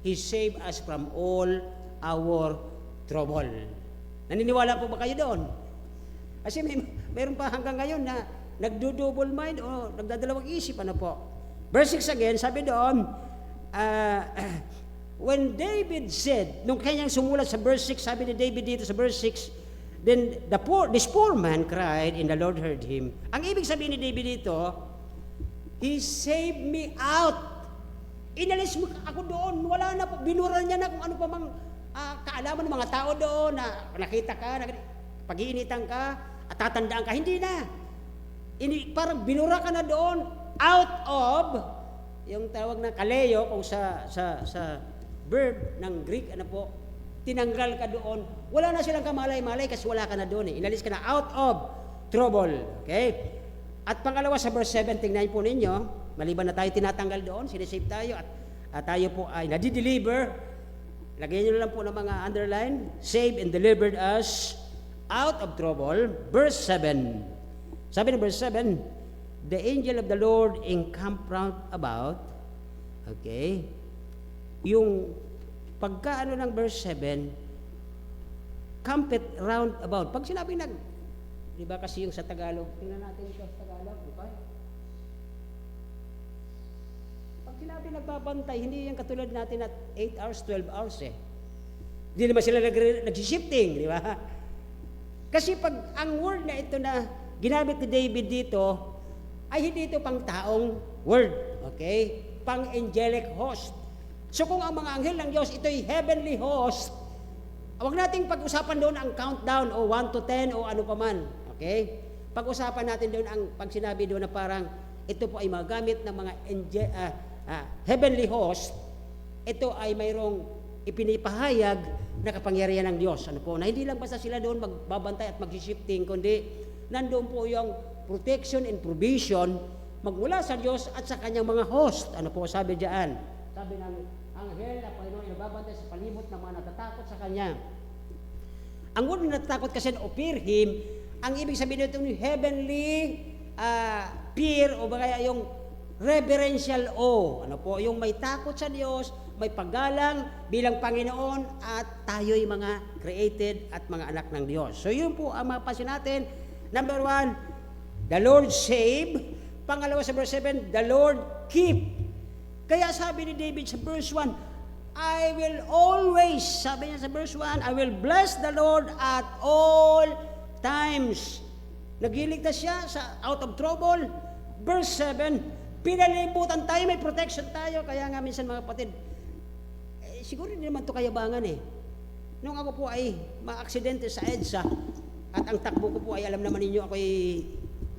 He save us from all our trouble. Naniniwala po ba kayo doon? Kasi mayroon pa hanggang ngayon na nagdo-double mind o nagdadalawang isip, ano po. Verse 6 again, sabi doon, when David said, nung kanyang sumulat sa verse 6, sabi ni David dito sa verse 6, then this poor man cried and the Lord heard him. Ang ibig sabihin ni David dito, He saved me out. Inalis mo ako doon. Wala na po. Binural niya na kung ano pa mang kaalaman ng mga tao doon na nakita ka, pag-iinitan ka, at tatandaan ka. Hindi na. Parang binura ka na doon out of yung tawag na kaleo kung sa verb ng Greek, ano po, tinanggal ka doon. Wala na silang kamalay-malay kasi wala ka na doon eh. Inalis ka na out of trouble. Okay? At pangalawa sa verse 7, tingnan po ninyo, maliban na tayo tinatanggal doon, sinisave tayo at tayo po ay nadideliver. Lagyan nyo lang po ng mga underline, save and delivered us out of trouble. Verse 7. Sabi ng verse 7, the angel of the Lord encamped round about. Okay? Yung pagkaano ng verse 7, camped round about. Pag sinabing di ba kasi yung sa Tagalog, tingnan natin ito sa Tagalog, di ba? Pag sinabi nagbabantay, hindi yung katulad natin at 8 hours, 12 hours eh. Hindi naman sila nag-shifting, di ba? Kasi pag ang word na ito na ginamit ni David dito, ay hindi ito pang taong word, okay? Pang angelic host. So kung ang mga anghel ng Diyos, ito'y heavenly host, huwag nating pag-usapan doon ang countdown o 1 to 10 o ano pa man. Okay? Pag-usapan natin doon ang pag sinabi doon na parang ito po ay magamit ng mga heavenly host, ito ay mayroong ipinipahayag na kapangyarihan ng Diyos. Ano po? Na hindi lang basta sila doon magbabantay at mag-shifting, kundi nandoon po yung protection and provision magmula sa Diyos at sa kanyang mga host. Ano po sabi diyan? Sabi ng anghel na Panginoon na babantay sa palibot ng mga natatakot sa kanya. Ang word na natatakot kasi o fear Him, ang ibig sabihin nito yung heavenly fear o kaya yung reverential awe. Ano po? Yung may takot sa Diyos, may paggalang bilang Panginoon at tayo'y mga created at mga anak ng Diyos. So yun po ang mapasin natin. Number 1, the Lord save. Pangalawa sa verse 7, the Lord keep. Kaya sabi ni David sa verse 1, I will always, sabi niya sa verse 1, I will bless the Lord at all times. Nagliligtas siya sa out of trouble. Verse 7, pinalibutan tayo, may protection tayo. Kaya nga minsan mga kapatid, siguro hindi naman ito kayabangan eh. Nung ako po ay ma-aksidente sa EDSA, at ang takbo ko po ay alam naman ninyo ako ay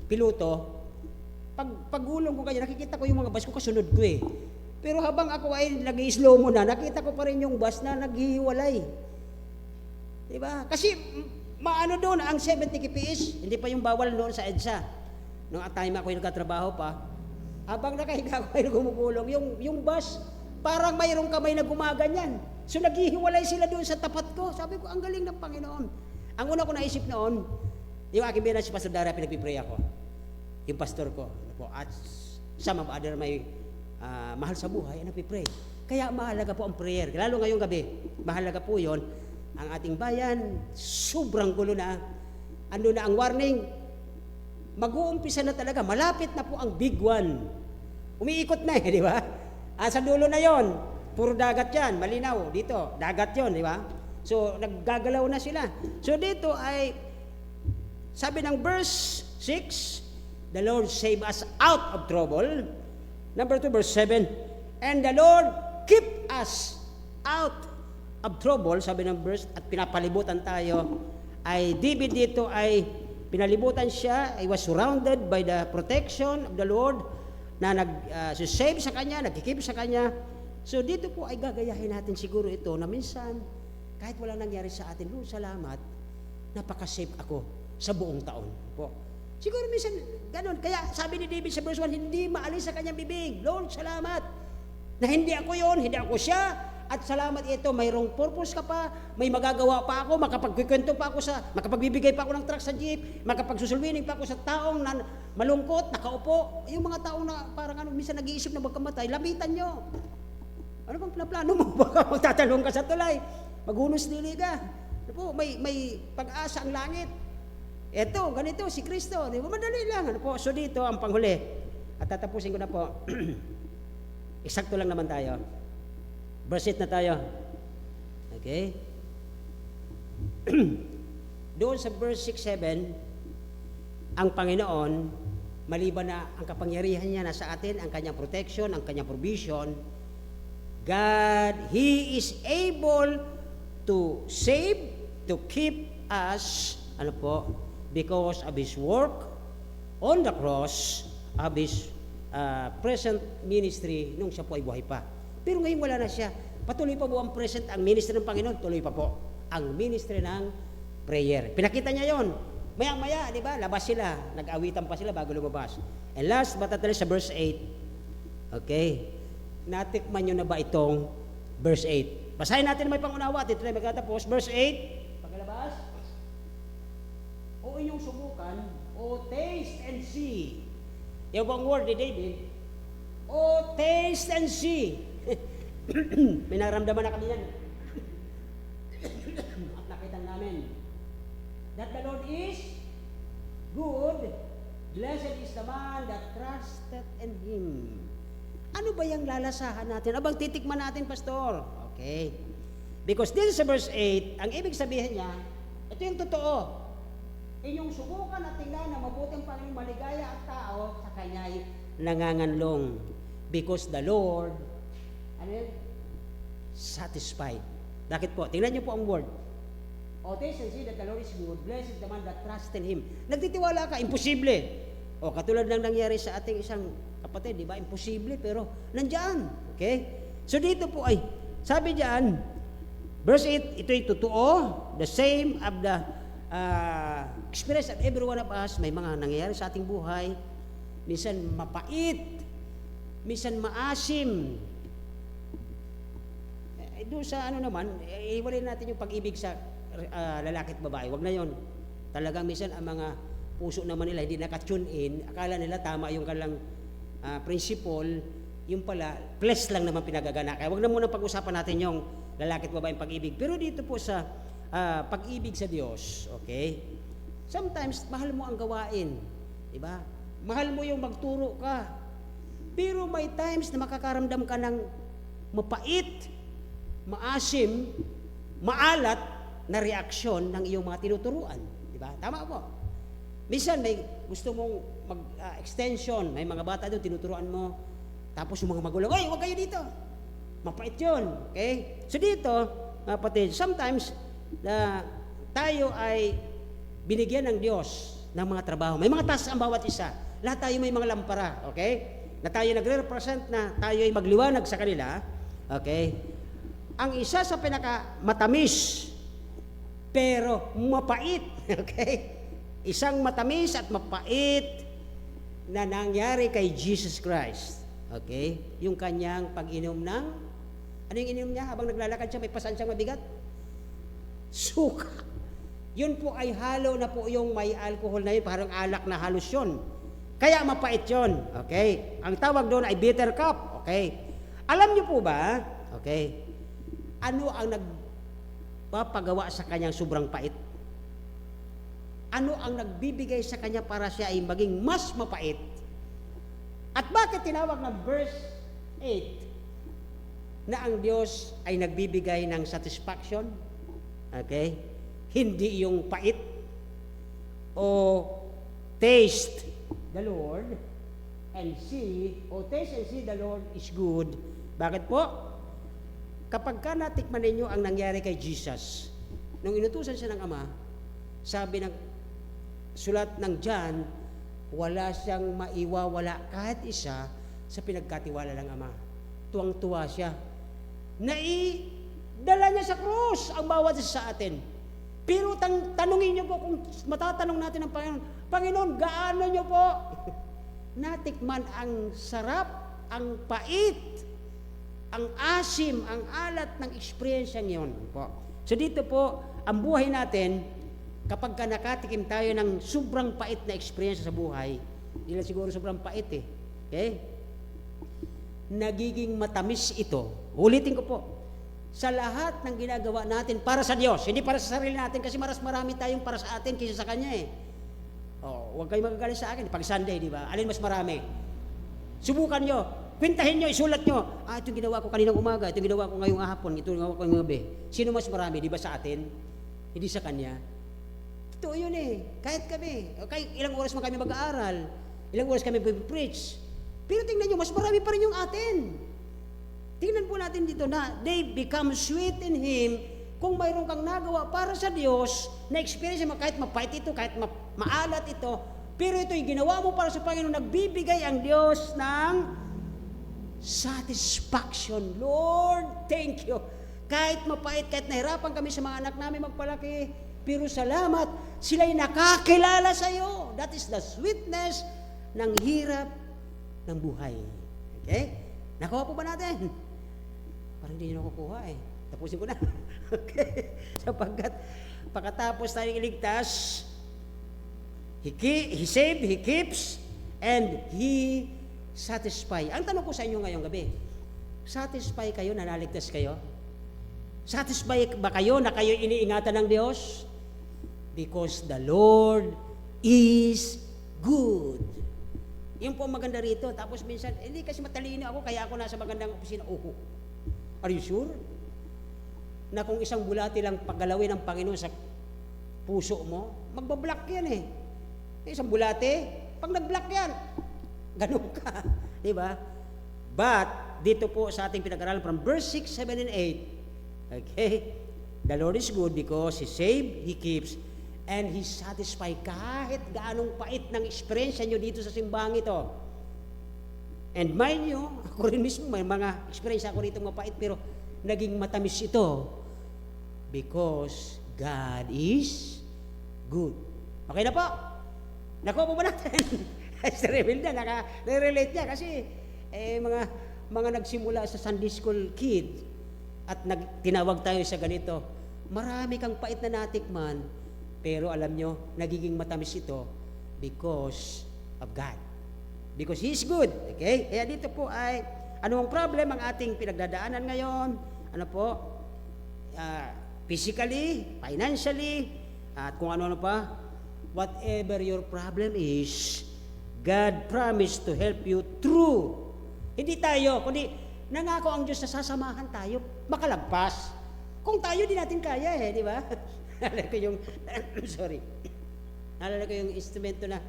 piloto, pagulong ko kanya, nakikita ko yung mga bus ko, kasunod ko eh. Pero habang ako ay nag-i-slow mo na, nakita ko pa rin yung bus na naghihiwalay. Diba? Kasi maano doon, ang 70 kps, hindi pa yung bawal noon sa EDSA. Nung time ako yung nagkatrabaho pa, habang nakahiga ko ay gumugulong, yung bus, parang mayroong kamay na gumaganyan. So naghihiwalay sila doon sa tapat ko. Sabi ko, ang galing ng Panginoon. Ang una ko naisip noon, yung aking binan si Pastor Dara, pinagpipray ako. Yung pastor ko. At some of other may mahal sa buhay, nagpipray. Kaya mahalaga po ang prayer. Lalo ngayong gabi, mahalaga po yon. Ang ating bayan, sobrang gulo na. Ano na ang warning? Mag-uumpisa na talaga. Malapit na po ang big one. Umiikot na di ba? Sa dulo na yon, puro dagat yan, malinaw. Dito, dagat yon, di ba? So, naggagalaw na sila. So, dito ay, sabi ng verse 6, the Lord save us out of trouble. Number 2, verse 7, and the Lord keep us out of trouble, sabi ng verse, at pinapalibutan tayo, ay David dito ay pinalibutan siya, I was surrounded by the protection of the Lord, na nag-save sa kanya, nag-keep sa kanya. So dito po ay gagayahin natin siguro ito na minsan, kahit wala nangyari sa atin, Lord, salamat, napaka-safe ako sa buong taon po. Siguro minsan ganun. Kaya sabi ni David sa verse 1, hindi maalis sa kanyang bibig, Lord, salamat na hindi ako yon, hindi ako siya, at salamat ito, mayroong purpose ka pa, may magagawa pa ako, makapagkikwento pa ako makapagbibigay pa ako ng truck sa jeep, makapagsusulwining pa ako sa taong na malungkot, nakaupo, yung mga taong na parang minsan nag-iisip na magkamatay, lapitan nyo. Ano bang plano mo? Baka magtatalong ka sa tulay, maghunos dili ka. Ano po, may pag-asa ang langit. Eto, ganito, si Kristo, di ba? Madali lang. Ano po? So dito, ang panghuli, at tatapusin ko na po, eksakto lang naman tayo. Verse 8 na tayo. Okay? Doon sa verse 6-7, ang Panginoon, maliban na ang kapangyarihan niya nasa atin, ang kanyang protection, ang kanyang provision, God, He is able to save, to keep us, ano po, because of His work on the cross of His present ministry nung siya po ay buhay pa. Pero ngayon wala na siya. Patuloy pa po ang present, ang ministry ng Panginoon, tuloy pa po ang ministry ng prayer. Pinakita niya yon. Maya-maya, di ba, labas sila, nag-awitan pa sila bago lumabas. And last but not least, sa verse 8, okay, natikman nyo na ba itong verse 8? Basahin natin may pangunawa at ito na magtatapos. Verse 8, pagkalabas, o inyong subukan, o taste and see. Yung bang word ni David, o taste and see. May naramdaman na kami yan. At nakita namin that the Lord is good, blessed is the man that trusted in Him. Ano ba yung lalasahan natin? Abang titikman natin, Pastor. Okay. Because this is verse 8, ang ibig sabihin niya, ito yung totoo. Inyong subukan at tingnan na mabuting Panginoon maligaya at tao sa Kanya'y nanganganlong. Because the Lord, ano yun? Satisfied. Bakit po? Tingnan niyo po ang word. O taste and see that the Lord is good, blessed is the man that trusts in Him. Nagtitiwala ka, imposible. O katulad ng nangyari sa ating isang kapatid, di ba? Imposible, pero nandyan. Okay? So dito po ay, sabi diyan, verse 8, ito'y totoo, the same of the experience of every one of us. May mga nangyayari sa ating buhay, minsan mapait, minsan maasim. Doon sa ano naman, iwalay natin yung pag-ibig sa lalaki at babae. Wag na yon. Talagang minsan ang mga puso naman nila hindi naka-tune in, akala nila tama yung kanilang principle, yung pala, flesh lang naman pinagagana. Kaya wag na muna pag-usapan natin yung lalaki at babaeng pag-ibig. Pero dito po sa pag-ibig sa Diyos, okay? Sometimes, mahal mo ang gawain. Diba? Mahal mo yung magturo ka. Pero may times na makakaramdam ka ng mapait, maasim, maalat na reaksyon ng iyong mga tinuturuan. Diba? Tama po. Minsan may gusto mong mag-extension, may mga bata doon, tinuturuan mo, tapos yung mga magulang, "Oy, huwag kayo dito." Mapait yun. Okay? So dito, mga kapatid, sometimes, tayo ay binigyan ng Diyos ng mga trabaho. May mga task ang bawat isa. Lahat tayo may mga lampara. Okay? Na tayo nagre-represent na tayo ay magliwanag sa kanila. Okay? Ang isa sa pinakamatamis, pero mapait. Okay? Isang matamis at mapait na nangyari kay Jesus Christ. Okay? Yung kanyang pag-inom ng, ano yung ininom niya habang naglalakad siya, may pasan siyang mabigat? Suka. Yun po ay halo na po yung may alcohol na yun, parang alak na halos yun. Kaya mapait yun. Okay? Ang tawag doon ay bitter cup. Okay? Alam niyo po ba, okay, ano ang nagpapagawa sa kanyang sobrang pait? Ano ang nagbibigay sa kanya para siya ay maging mas mapait? At bakit tinawag ng verse 8 na ang Diyos ay nagbibigay ng satisfaction? Okay? Hindi yung pait o taste the Lord and see, o taste and see the Lord is good. Bakit po? Kapag ka natikman ninyo ang nangyari kay Jesus, nung inutusan siya ng Ama, sabi ng sulat ng John, wala siyang maiwawala kahit isa sa pinagkatiwala ng Ama. Tuwang-tuwa siya. Dala niya sa krus ang bawat isa sa atin. Pero tanungin niyo po kung matatanong natin ang Panginoon, Panginoon, gaano niyo po natikman ang sarap, ang pait, ang asim, ang alat ng experience niyon po. So dito po, ang buhay natin, kapag ka nakatikim tayo ng sobrang pait na experience sa buhay, hindi lang siguro sobrang pait eh. Okay? Nagiging matamis ito. Ulitin ko po, sa lahat ng ginagawa natin para sa Diyos, hindi para sa sarili natin kasi marami tayong para sa atin kaysa sa Kanya eh. Oh, huwag kayo magagalit sa akin. Pag Sunday, di ba? Alin mas marami? Subukan nyo. Kwentahin nyo, isulat nyo. Itong ginawa ko kaninang umaga, itong ginawa ko ngayong hapon, itong ginawa ko ngayong gabi. Sino mas marami? Di ba sa atin? Hindi sa Kanya. Totoo yun eh. Kahit kami. Kahit ilang oras man kami mag-aaral, ilang oras kami preach. Pero tingnan nyo, mas marami pa rin yung atin. Tingnan po natin dito na they become sweet in Him. Kung mayroon kang nagawa para sa Diyos, na experience mo kahit mapait ito, kahit maalat ito, pero ito yung ginawa mo para sa Panginoon, nagbibigay ang Diyos ng satisfaction. Lord, thank you. Kahit mapait, kahit nahirapan kami sa mga anak namin magpalaki, pero salamat, sila'y nakakilala sa iyo. That is the sweetness ng hirap ng buhay. Okay? Nakuha po ba natin? Parang hindi nyo nakukuha eh. Tapusin ko na. Okay? Sapagkat pagkatapos tayong iligtas, He saved, He keeps, and He satisfy. Ang tanong ko sa inyo ngayong gabi, satisfy kayo na naligtas kayo? Satisfy ba kayo na kayo iniingatan ng Diyos? Because the Lord is good. Yun po ang maganda rito. Tapos minsan, hindi kasi matalino ako, kaya ako nasa magandang opisina. Are you sure? Na kung isang bulati lang paggalawin ng Panginoon sa puso mo, magbablock yan eh. Isang bulati, pag nag-block yan, ganun ka. Diba? But, dito po sa ating pinag-aralan from verse 6, 7, and 8, okay? The Lord is good because He saved, He keeps, and He satisfies kahit gaanong pait ng experience nyo dito sa simbahang ito. And mind nyo, ako rin mismo, may mga experience ako rito mapait, pero naging matamis ito because God is good. Okay na po? Nakuha po ba natin? Sa reveal na, naka-relate niya kasi mga nagsimula sa Sunday School kid at tinawag tayo sa ganito, marami kang pait na natikman, pero alam nyo, nagiging matamis ito because of God. Because He is good. Okay? Kaya dito po ay, ano ang problem ang ating pinagdadaanan ngayon? Ano po? Physically, financially, at kung ano pa, whatever your problem is, God promised to help you through. Hindi tayo, kundi nangako ang Diyos na sasamahan tayo, makalagpas. Kung tayo, di natin kaya eh, di ba? Naalala ko yung, sorry, naalala ko yung instrumento na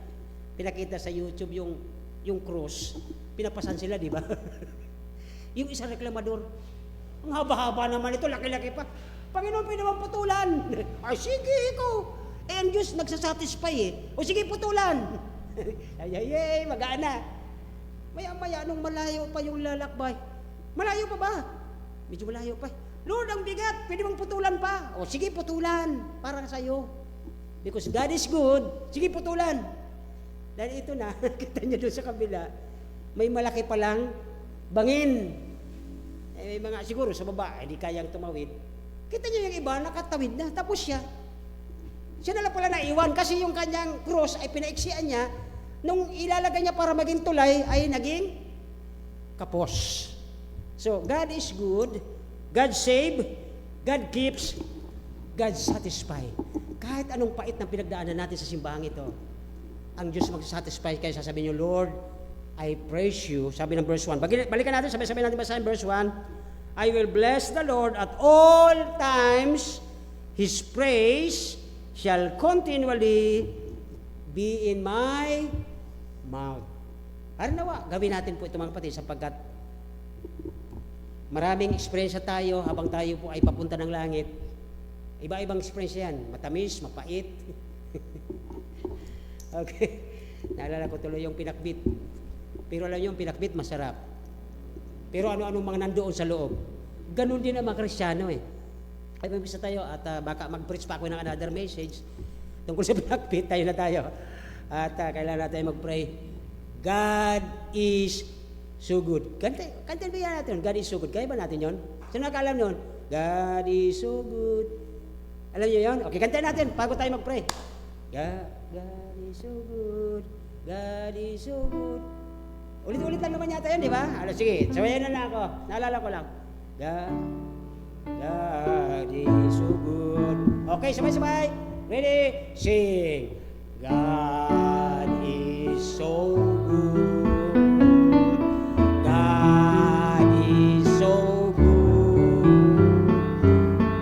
pinakita sa YouTube, yung cross, pinapasan sila, di ba? Yung isang reklamador, ang haba-haba naman ito, laki-laki pa. Panginoon, pwede bang putulan? Ay, sige, ikaw. Ang Diyos nagsasatisfy eh. O sige, putulan. Ay, magaan na. Maya-maya, nung malayo pa yung lalakbay. Malayo pa ba? Medyo malayo pa. Lord, ang bigat, pwede bang putulan pa? O sige, putulan. Para sa'yo. Because God is good, sige, putulan. Dahil ito na, kita niyo doon sa kabila, may malaki palang bangin. May mga siguro sa baba, hindi kayang tumawid. Kita niyo yung iba, nakatawid na, tapos siya. Siya na lang pala naiwan kasi yung kanyang cross ay pinaiksian niya, nung ilalagay niya para maging tulay, ay naging kapos. So, God is good, God save, God keeps, God satisfy. Kahit anong pait ng pinagdaanan natin sa simbahang ito, ang Diyos mag-satisfy kayo, sasabihin niyo, Lord, I praise you. Sabi ng verse 1. Balikan natin, sabi natin basahin verse 1. I will bless the Lord at all times. His praise shall continually be in my mouth. Arinawa, gawin natin po ito mga kapatid sapagkat maraming experience tayo habang tayo po ay papunta ng langit. Iba-ibang experience yan. Matamis, mapait. Okay. Naalala ko tuloy yung pinakbit. Pero alam niyo, yung pinakbit masarap. Pero ano-anong mga nandoon sa loob. Ganun din ang mga Kristiyano eh. Ay, mampisa tayo at baka mag-preach pa ako ng another message tungkol sa pinakpit, tayo na tayo. At kailangan natin mag-pray. God is so good. Kantin ba yan natin? God is so good. Kaya ba natin yon? Sino nakaalam yun? God is so good. Alam niyo yon? Okay, kantin natin bago tayo mag-pray. God is so good. God is so good. Ulit-ulit lang naman yata yan, di ba? Sige, sabayan na lang ako. Naalala ko lang. God is so good. Okay, sabay-sabay. Ready? Sing. God is so good. God is so good.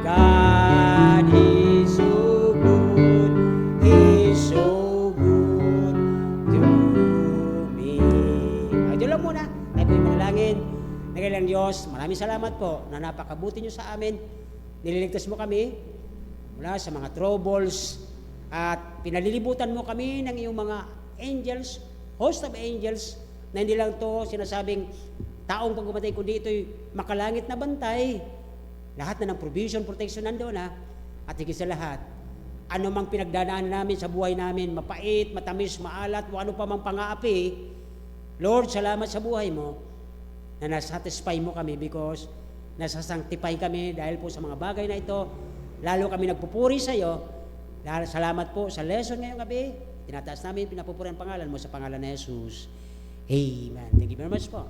God is so good. He's so good to me. Ay, doon lang muna. Tayo po'y manalangin. Nagailang Diyos, maraming salamat po na napakabuti niyo sa amin. Nililigtas mo kami mula sa mga troubles at pinalilibutan mo kami ng iyong mga angels, host of angels, na hindi lang to sinasabing taong pag umatay ko dito'y makalangit na bantay. Lahat na ng provision, protection nandoon na. At higit sa lahat, ano mang pinagdadaan namin sa buhay namin, mapait, matamis, maalat, o ano pa mang pang-aapi, Lord, salamat sa buhay mo na nasatisfy mo kami because nasasanctify kami dahil po sa mga bagay na ito. Lalo kami nagpupuri sa iyo. Salamat po sa lesson ngayong gabi. Tinataas namin, pinapupuri ang pangalan mo sa pangalan ni Jesus. Amen. Thank you very much po.